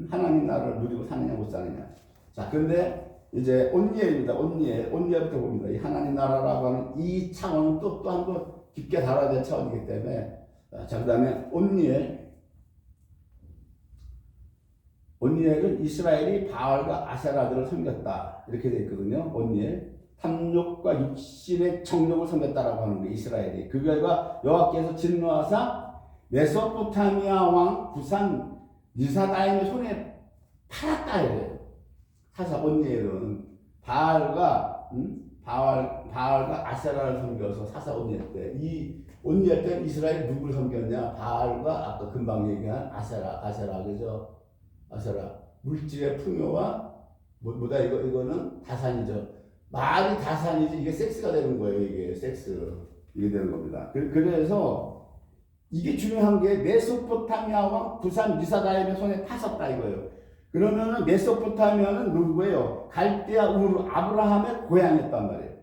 하나님 나라를 누리고 사느냐 못 사느냐. 자, 근데 이제 온니엘입니다. 온니엘부터 봅니다. 이 하나님 나라라고 하는 이 차원은 또 한 번 깊게 다뤄야 될 차원이기 때문에. 자, 그다음에 온니엘은 이스라엘이 바알과 아세라들을 섬겼다 이렇게 되어 있거든요. 온니엘 탐욕과 육신의 정욕을 섬겼다라고 하는 게 이스라엘이. 그 결과 여호와께서 진노하사 메소포타미아 왕 구산 니사다임의 손에 팔았다 이래요. 사사 온니엘은 바알과 아세라를 섬겨서 사사 온니엘 때 이 온니엘 때 이스라엘이 누구를 섬겼냐? 바알과 아까 금방 얘기한 아세라 그죠? 아세라 물질의 풍요와 뭐다 이거는 다산이죠. 말이 다산이지 이게 섹스가 되는 거예요. 이게 되는 겁니다. 그래서 이게 중요한 게 메소포타미아 왕 구산 미사다임의 손에 파섰다 이거예요. 그러면은 메소포타미아는 누구예요? 갈대아 우르 아브라함의 고향이었단 말이에요.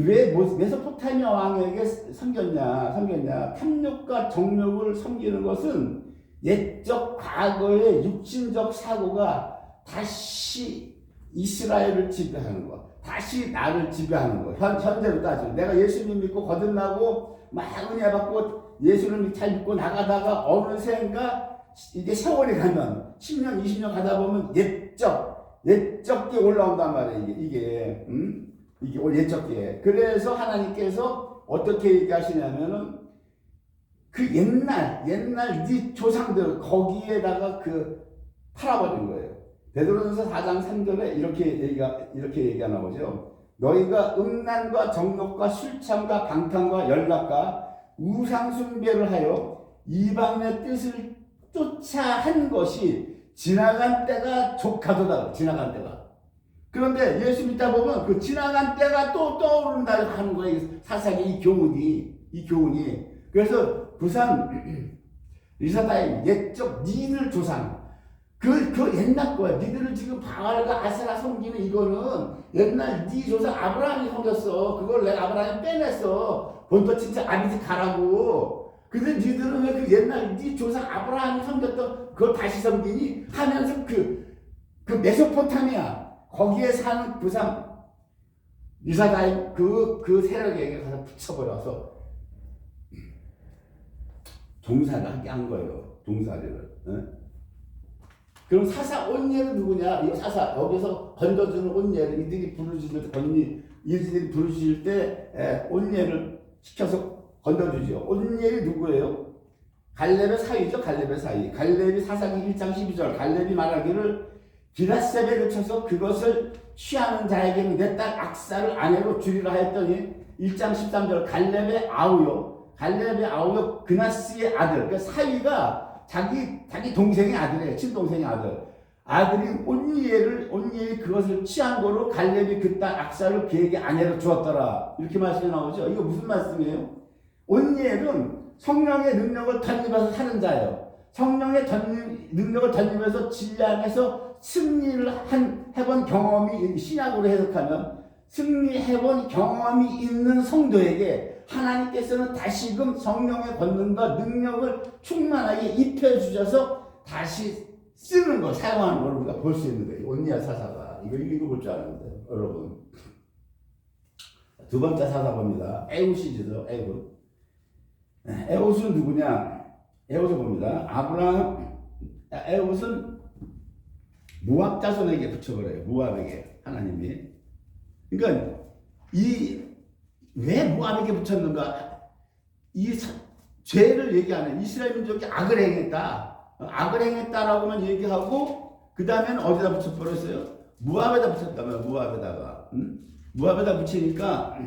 왜 메소포타미아 왕에게 섬겼냐? 탐욕과 정욕을 섬기는 것은 옛적 과거의 육신적 사고가 다시 이스라엘을 지배하는 거, 다시 나를 지배하는 거. 현재로 따지면 내가 예수님 믿고 거듭나고 막 은혜 받고 예수를 잘 믿고 나가다가 어느샌가 이게 세월이 가면 10년, 20년 가다 보면 옛적게 올라온단 말이에요. 이게 옛적게. 그래서 하나님께서 어떻게 얘기하시냐면은 그 옛날 네 조상들 거기에다가 팔아버린 거예요. 베드로전서 4장 3절에 이렇게 얘기가 나오죠. 너희가 음란과 정욕과 술참과 방탕과 연락과 우상 숭배를 하여 이방의 뜻을 쫓아 한 것이 지나간 때가 족하도다. 지나간 때가. 그런데 예수 믿다 보면 그 지나간 때가 또 떠오른다 하는 거예요. 사사기 이 교훈이. 그래서 부산 리사다임 옛적 니들 조상 그 옛날 거야. 니들을 지금 바알과 아세라 섬기는 이거는 옛날 니 조상 아브라함이 섬겼어. 그걸 내가 아브라함이 빼냈어. 본토 진짜 아비지 가라고. 근데 니들은 왜 그 옛날 니 조상 아브라함이 섬겼던 그걸 다시 섬기니 하면서 그 메소포타미아 거기에 사는 부산 리사다임 그 세력에게 가서 붙여버려서 종사를 하게 한 거예요. 종사를. 그럼 사사 온니엘은 누구냐? 이 사사 여기서 건져주는 온니엘은 이들이 부르실 때 온니엘을 시켜서 건져주죠. 온니엘이 누구예요? 갈렙의 사위죠. 갈렙이 사사기 1장 12절 갈렙이 말하기를 기라세벨을 쳐서 그것을 취하는 자에게는 내 딸 악사를 아내로 주리라 하였더니 1장 13절 갈렙의 아우요 그나스의 아들. 그러니까 사위가 자기 동생의 아들이에요. 친동생의 아들이 온니엘이 그것을 취한 거로 갈렙이 그 딸 악사를 그에게 아내로 주었더라. 이렇게 말씀이 나오죠. 이거 무슨 말씀이에요? 온니엘은 성령의 능력을 덧입어서 사는 자예요. 성령의 능력을 덧입어서 진리 안에서 승리를 해본 경험이 신약으로 해석하면 승리해본 경험이 있는 성도에게 하나님께서는 다시금 성령의 권능과 능력을 충만하게 입혀주셔서 다시 쓰는 거, 사용하는 걸 우리가 볼 수 있는 거예요. 온니아 사사가. 이거 읽어볼 줄 알았는데, 여러분. 두 번째 사사 봅니다. 에웃이죠, 에웃. 에웃은 누구냐? 에웃을 봅니다. 에웃은 모압 자손에게 붙여버려요. 모압에게, 하나님이. 그러니까, 왜 모압에게 붙였는가? 죄를 얘기하는 이스라엘 민족이 악을 행했다. 악을 행했다라고만 얘기하고, 그 다음에는 어디다 붙여버렸어요? 모압에다 붙였다면, 모압에다가. 모압에다 붙이니까,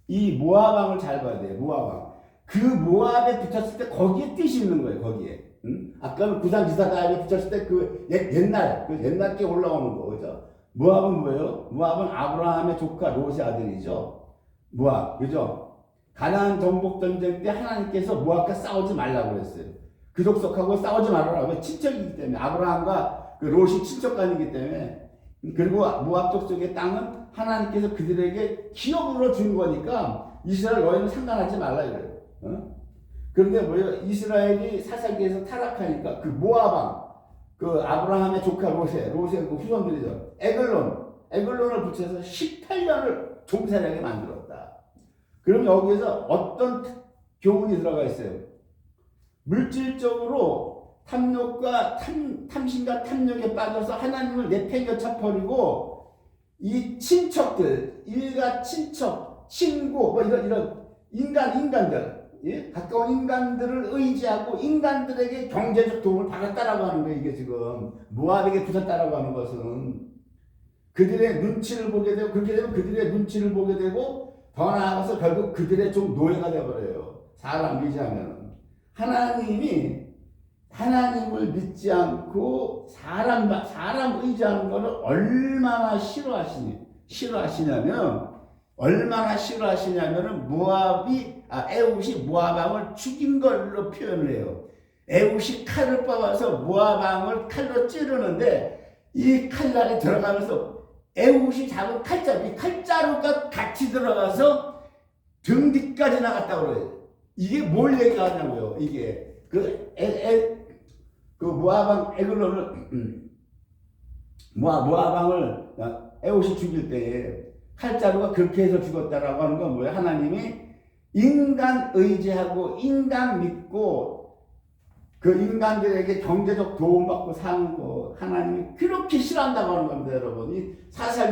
이 모압왕을 잘 봐야 돼요. 모압왕. 그 모압에 붙였을 때 거기에 뜻이 있는 거예요. 거기에. 아까는 구산지사다에 붙였을 때 옛날 게 올라오는 거, 그죠? 모압은 뭐예요? 모압은 아브라함의 조카 롯의 아들이죠. 모압, 그죠? 가나안 정복 전쟁 때 하나님께서 모압과 싸우지 말라고 그랬어요. 그 족속하고 싸우지 말라고. 친척이기 때문에 아브라함과 그 롯이 친척간이기 때문에. 그리고 모압 족속의 땅은 하나님께서 그들에게 기업으로 준 거니까 이스라엘 너희는 상관하지 말라 이래요. 그런데 뭐예요? 이스라엘이 사사기에서 타락하니까 그 모압왕, 그 아브라함의 조카 롯의 그 후손들이죠. 에글론을 붙여서 18년을 종살이하게 만들었다. 그럼 여기에서 어떤 교훈이 들어가 있어요? 물질적으로 탐욕과 탐심과 탐욕에 빠져서 하나님을 내팽겨쳐 버리고 이 친척들, 일가 친척, 친구, 뭐 이런 인간들, 예? 가까운 인간들을 의지하고 인간들에게 경제적 도움을 받았다라고 하는 거예요. 이게 지금 모압에게 붙었다라고 하는 것은 그들의 눈치를 보게 되고, 그렇게 되면 그들의 눈치를 보게 되고 더 나아가서 결국 그들의 좀 노예가 되어버려요. 사람 의지하면. 하나님을 믿지 않고 사람 의지하는 것을 얼마나 싫어하시냐면 에웃이 모압왕을 죽인 걸로 표현을 해요. 에웃이 칼을 뽑아서 모압왕을 칼로 찌르는데 이 칼날이 들어가면서 에웃이 잡은 이 칼자루가 같이 들어가서 등 뒤까지 나갔다고 그래요. 이게 뭘 얘기하냐고요. 이게 그 모압왕 모압왕을 에웃이 죽일 때에 칼자루가 그렇게 해서 죽었다라고 하는 건 뭐예요? 하나님이 인간 의지하고 인간 믿고 그 인간들에게 경제적 도움받고 사는 거 하나님이 그렇게 싫어한다고 하는 겁니다, 여러분. 이 사사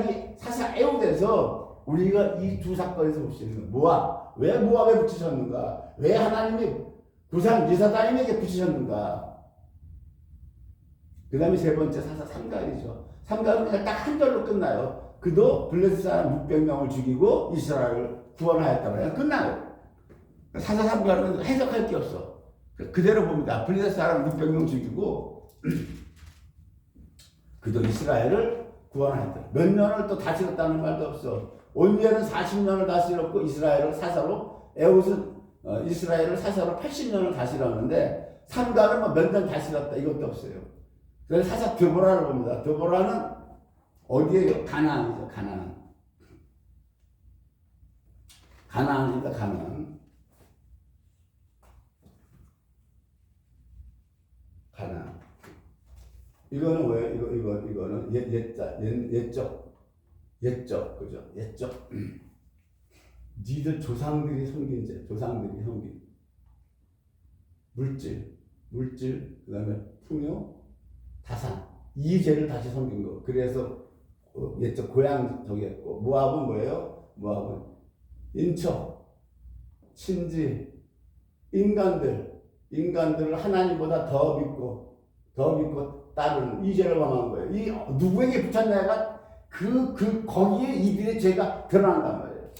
에웃에서 우리가 이 두 사건에서 볼 수 있는 거예요. 왜 모압에 붙이셨는가? 왜 하나님이 구산 리사다임에게 붙이셨는가? 그 다음에 세 번째 사사 삼갈이죠. 삼갈은 그냥 딱 한 절로 끝나요. 그도 블레셋 사람 600명을 죽이고 이스라엘을 구원하였다고 그냥 끝나요. 사사 삼갈은 해석할 게 없어. 그대로 봅니다. 블레셋 사람 600명 죽이고 그도 이스라엘을 구원하였다. 몇 년을 또 다스렸다는 말도 없어. 온니엘은 40년을 다스렸고 이스라엘을 사사로, 에웃은 이스라엘을 사사로 80년을 다스렸는데 삼갈은 뭐 몇 년 다스렸다 이것도 없어요. 그래서 사사 드보라를 봅니다. 드보라는 어디에요? 가나안이죠. 가나안입니다. 가나안. 이거는 뭐예요? 이거는 옛적, 그죠? 옛적. 니들 조상들이 섬긴 물질, 그 다음에 풍요, 다산. 이 죄를 다시 섬긴 거. 그래서 옛적 고향 저기였고, 모압은 뭐예요? 모압은 인척, 친지, 인간들을 하나님보다 더 믿고 따르는 이 죄를 범한 거예요. 이 누구에게 붙였냐가 거기에 이들의 죄가 드러난단 말이에요.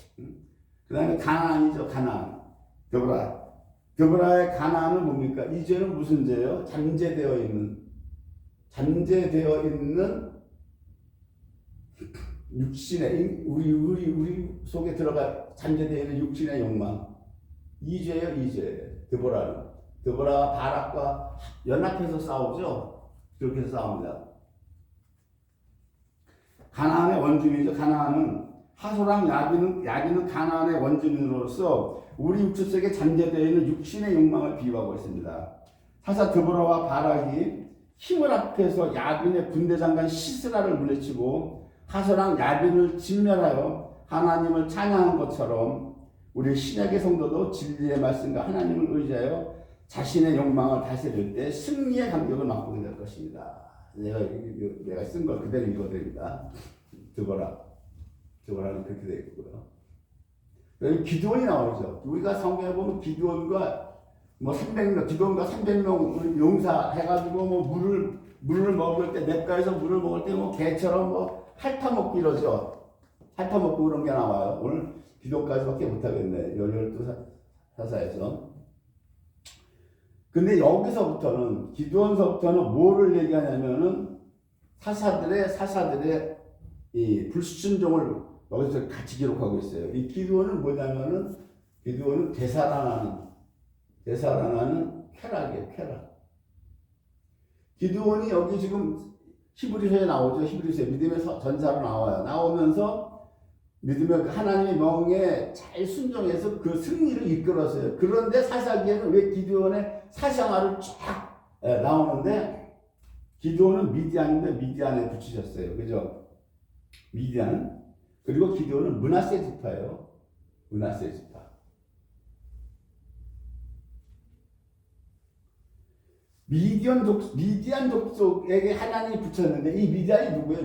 그 다음에 가나안이죠. 가나안. 드보라의 가나안은 뭡니까? 이 죄는 무슨 죄예요? 잠재되어 있는 육신의 우리 속에 들어가 잠재되어 있는 육신의 욕망. 이 죄예요. 드보라와 바락과 연합해서 싸우죠. 그렇게 해서 싸웁니다. 가나안의 원주민이죠. 가나안은 하소랑 야비는 가나안의 원주민으로서 우리 육체 속에 잠재되어 있는 육신의 욕망을 비유하고 있습니다. 사사 드보라와 바락이 힘을 합해서 야빈의 군대장관 시스라를 물리치고 하소랑 야빈을 진멸하여 하나님을 찬양한 것처럼 우리 신약의 성도도 진리의 말씀과 하나님을 의지하여 자신의 욕망을 다스릴 때 승리의 감격을 맛보게 될 것입니다. 내가 쓴 걸 그대로 읽어드립니다. 드보라는 그렇게 되어 있고요. 여기 기드온이 나오죠. 우리가 성경에 보면 기드온과 300명 용사해가지고 물을 먹을 때, 냇가에서 물을 먹을 때 개처럼 핥아먹기 이러죠. 핥아먹고 그런 게 나와요. 오늘 기도까지밖에 못하겠네. 12사사에서. 근데 여기서부터는, 기도원서부터는 뭐를 얘기하냐면은 사사들의 이 불순종을 여기서 같이 기록하고 있어요. 이 기도원은 뭐냐면은, 기도원은 되살아나는 쾌락이에요, 쾌락. 기도원이 여기 지금 히브리서에 나오죠. 히브리서에 믿음의 전사로 나와요. 나오면서 믿음의 하나님의 명에 잘 순종해서 그 승리를 이끌었어요. 그런데 사사기에는 왜 기드온의 사생활을 쫙 나오는데, 기드온은 미디안인데 미디안에 붙이셨어요. 그죠? 미디안. 그리고 기드온은 므낫세 지파예요. 므낫세 지파. 미디안 족속에게 하나님이 붙였는데, 이 미디안이 누구예요?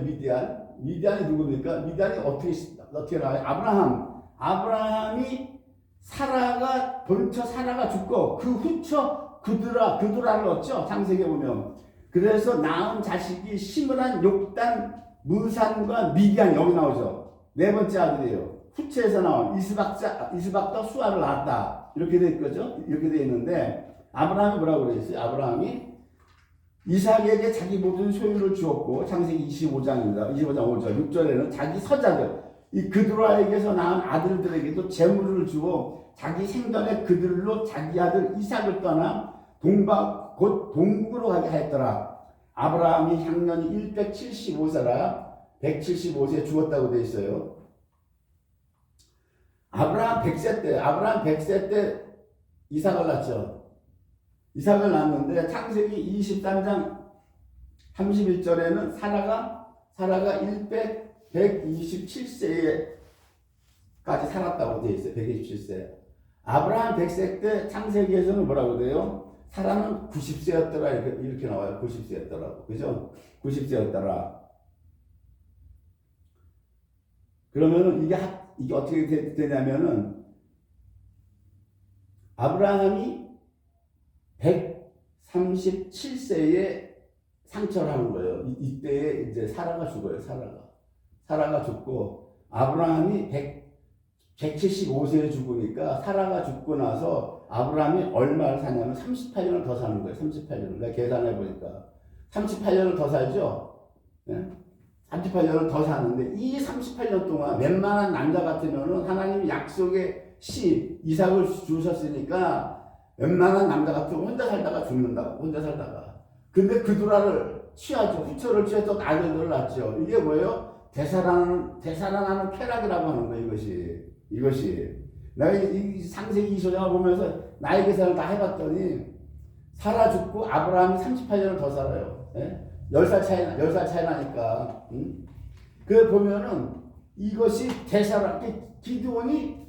미디안이 누굽니까? 미디안이 어떻게 나와요? 아브라함이 사라가 본처 사라가 죽고 그 후처 그두라를 얻죠. 창세기에 보면. 그래서 낳은 자식이 시므란, 욕단, 무산과 미디안, 여기 나오죠. 네 번째 아들이에요. 후처에서 나온 이스박과 수아를 낳았다. 이렇게 돼 있거죠. 이렇게 돼 있는데, 아브라함이 뭐라고 그랬어요? 아브라함이 이삭에게 자기 모든 소유를 주었고, 창세기 25장입니다. 25장 5절, 6절에는 자기 서자들, 이 그드라에게서 낳은 아들들에게도 재물을 주어 자기 생전에 그들로 자기 아들 이삭을 떠나 곧 동국으로 가게 하였더라. 아브라함이 향년이 175세라 175세에 죽었다고 되어 있어요. 아브라함 100세 때 이삭을 낳죠. 이삭을 낳았는데 창세기 23장 31절에는 사라가 127세까지 살았다고 되어 있어요. 127세. 아브라함 100세 때 창세기에서는 뭐라고 돼요? 사라는 90세였더라. 이렇게 나와요. 90세였더라고. 그죠? 90세였더라. 그러면은 이게 어떻게 되냐면은, 아브라함이 137세에 상처를 하는 거예요. 이때에 이제 사라가 죽어요. 사라가 죽고, 아브라함이 175세에 죽으니까, 사라가 죽고 나서 아브라함이 얼마를 사냐면 38년을 더 사는 거예요. 38년을. 내가 계산해 보니까 38년을 더 살죠. 네? 38년을 더 사는데, 이 38년 동안 웬만한 남자 같으면은 하나님이 약속의 이삭을 주셨으니까 웬만한 남자 같으면 혼자 살다가 죽는다고. 혼자 살다가. 근데 그두라를 취하죠. 후처를 취해서 아들들을 낳죠. 이게 뭐예요? 되살아나는 쾌락이라고 하는 거예요. 이것이. 내가 이 창세기 2장을 보면서 나의 계산을 다 해봤더니, 사라 죽고 아브라함이 38년을 더 살아요. 예? 10살 차이 나니까. 그 보면은 이것이 기드온이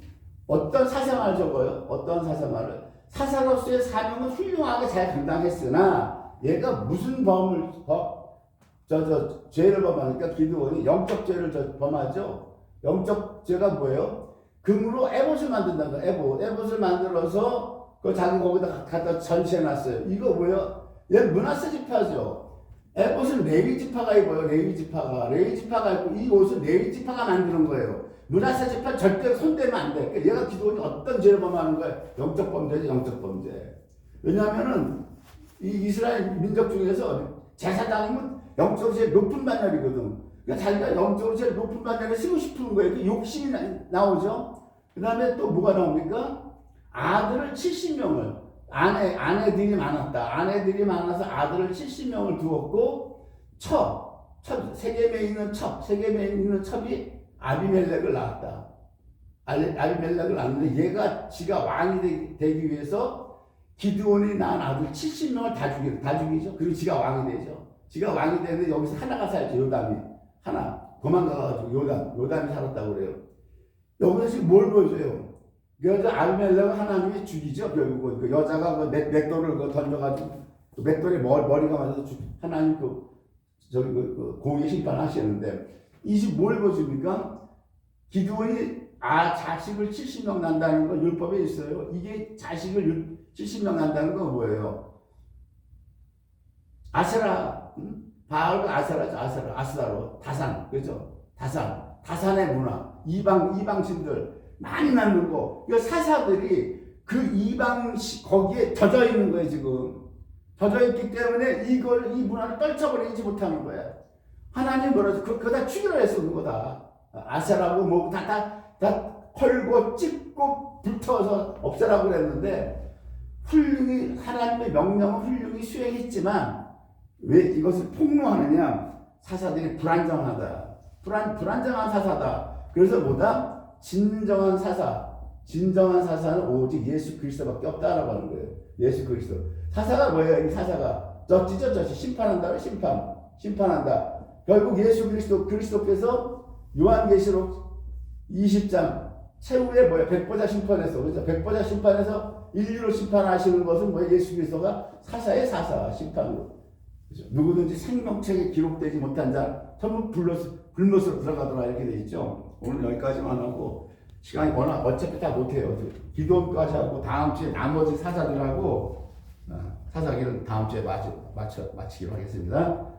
어떤 사생활을 적어요? 어떤 사생활을? 사사로서의 사명은 훌륭하게 잘 감당했으나, 얘가 무슨 죄를 범하니까 기드온이 영적 죄를 범하죠. 영적 죄가 뭐예요? 금으로 에봇을 만든다는 거예요. 에봇을 만들어서 자기 거기다 갖다 전시해놨어요. 이거 뭐예요? 얘 므낫세 지파죠. 에봇은 레위 지파가 입어요. 레위 지파가 입고, 이 옷은 레위 지파가 만드는 거예요. 므낫세 지파 절대 손대면 안 돼. 그러니까 얘가 기도원이 어떤 죄를 범하는 거예요? 영적 범죄. 왜냐하면은 이 이스라엘 민족 중에서 제사장이면 영적으로 제일 높은 반열이거든. 그러니까 자기가 영적으로 제일 높은 반열에 쓰고 싶은 거예요. 그 욕심이 나오죠. 그 다음에 또 뭐가 나옵니까? 아들을 70명을, 아내들이 많았다. 아내들이 많아서 아들을 70명을 두었고, 세겜에 있는 세겜에 있는 첩이 아비멜렉을 낳았다. 아비멜렉을 낳았는데 얘가 지가 왕이 되기 위해서 기드온이 낳은 아들 70명을 다 죽이죠. 그리고 지가 왕이 되죠. 지가 왕이 되는데 여기서 하나가 살죠. 요담이 하나 도망가가지고 요담이 살았다고 그래요. 여기서 지금 뭘 보여줘요? 여자 아비멜렉을 하나님이 죽이죠. 결국은 그 여자가 그 맷돌을 던져가지고 그 맷돌에 머리가 맞아서 하나님 공의 심판하시는데 이 집 뭘 보여줍니까? 기드온이 자식을 70명 난다는 거 율법에 있어요. 이게 자식을 70명 난다는 건 뭐예요? 아세라, 바알과 아세라죠. 아스다로 다산, 그죠? 다산의 문화, 이방신들 많이 낳는 거. 이 사사들이 그 거기에 젖어 있는 거예요 지금. 젖어 있기 때문에 이 문화를 떨쳐버리지 못하는 거예요. 하나님 뭐라죠? 그거 다 죽이려 했어 그거다. 아세라고 뭐 다 헐고 찢고 불태워서 없애라고 그랬는데 훌륭히 하나님의 명령을 훌륭히 수행했지만 왜 이것을 폭로하느냐? 사사들이 불안정한 사사다. 그래서 뭐다? 진정한 사사는 오직 예수 그리스도밖에 없다라고 하는 거예요. 예수 그리스도. 사사가 뭐예요? 이 사사가 저지 심판한다. 결국 예수 그리스도께서 요한계시록 20장 최후의 백보자 심판에서, 그렇죠? 백보자 심판에서 인류를 심판하시는 것은 뭐예요? 예수 그리스도가 사사의 심판으로. 그렇죠? 누구든지 생명책에 기록되지 못한 자 전부 불못으로 들어가더라 이렇게 돼 있죠. 오늘 여기까지만 하고 시간이 워낙 어차피 다 못해요. 기도까지 하고 다음 주에 나머지 사사들하고 사사기를 다음 주에 마치기로 하겠습니다.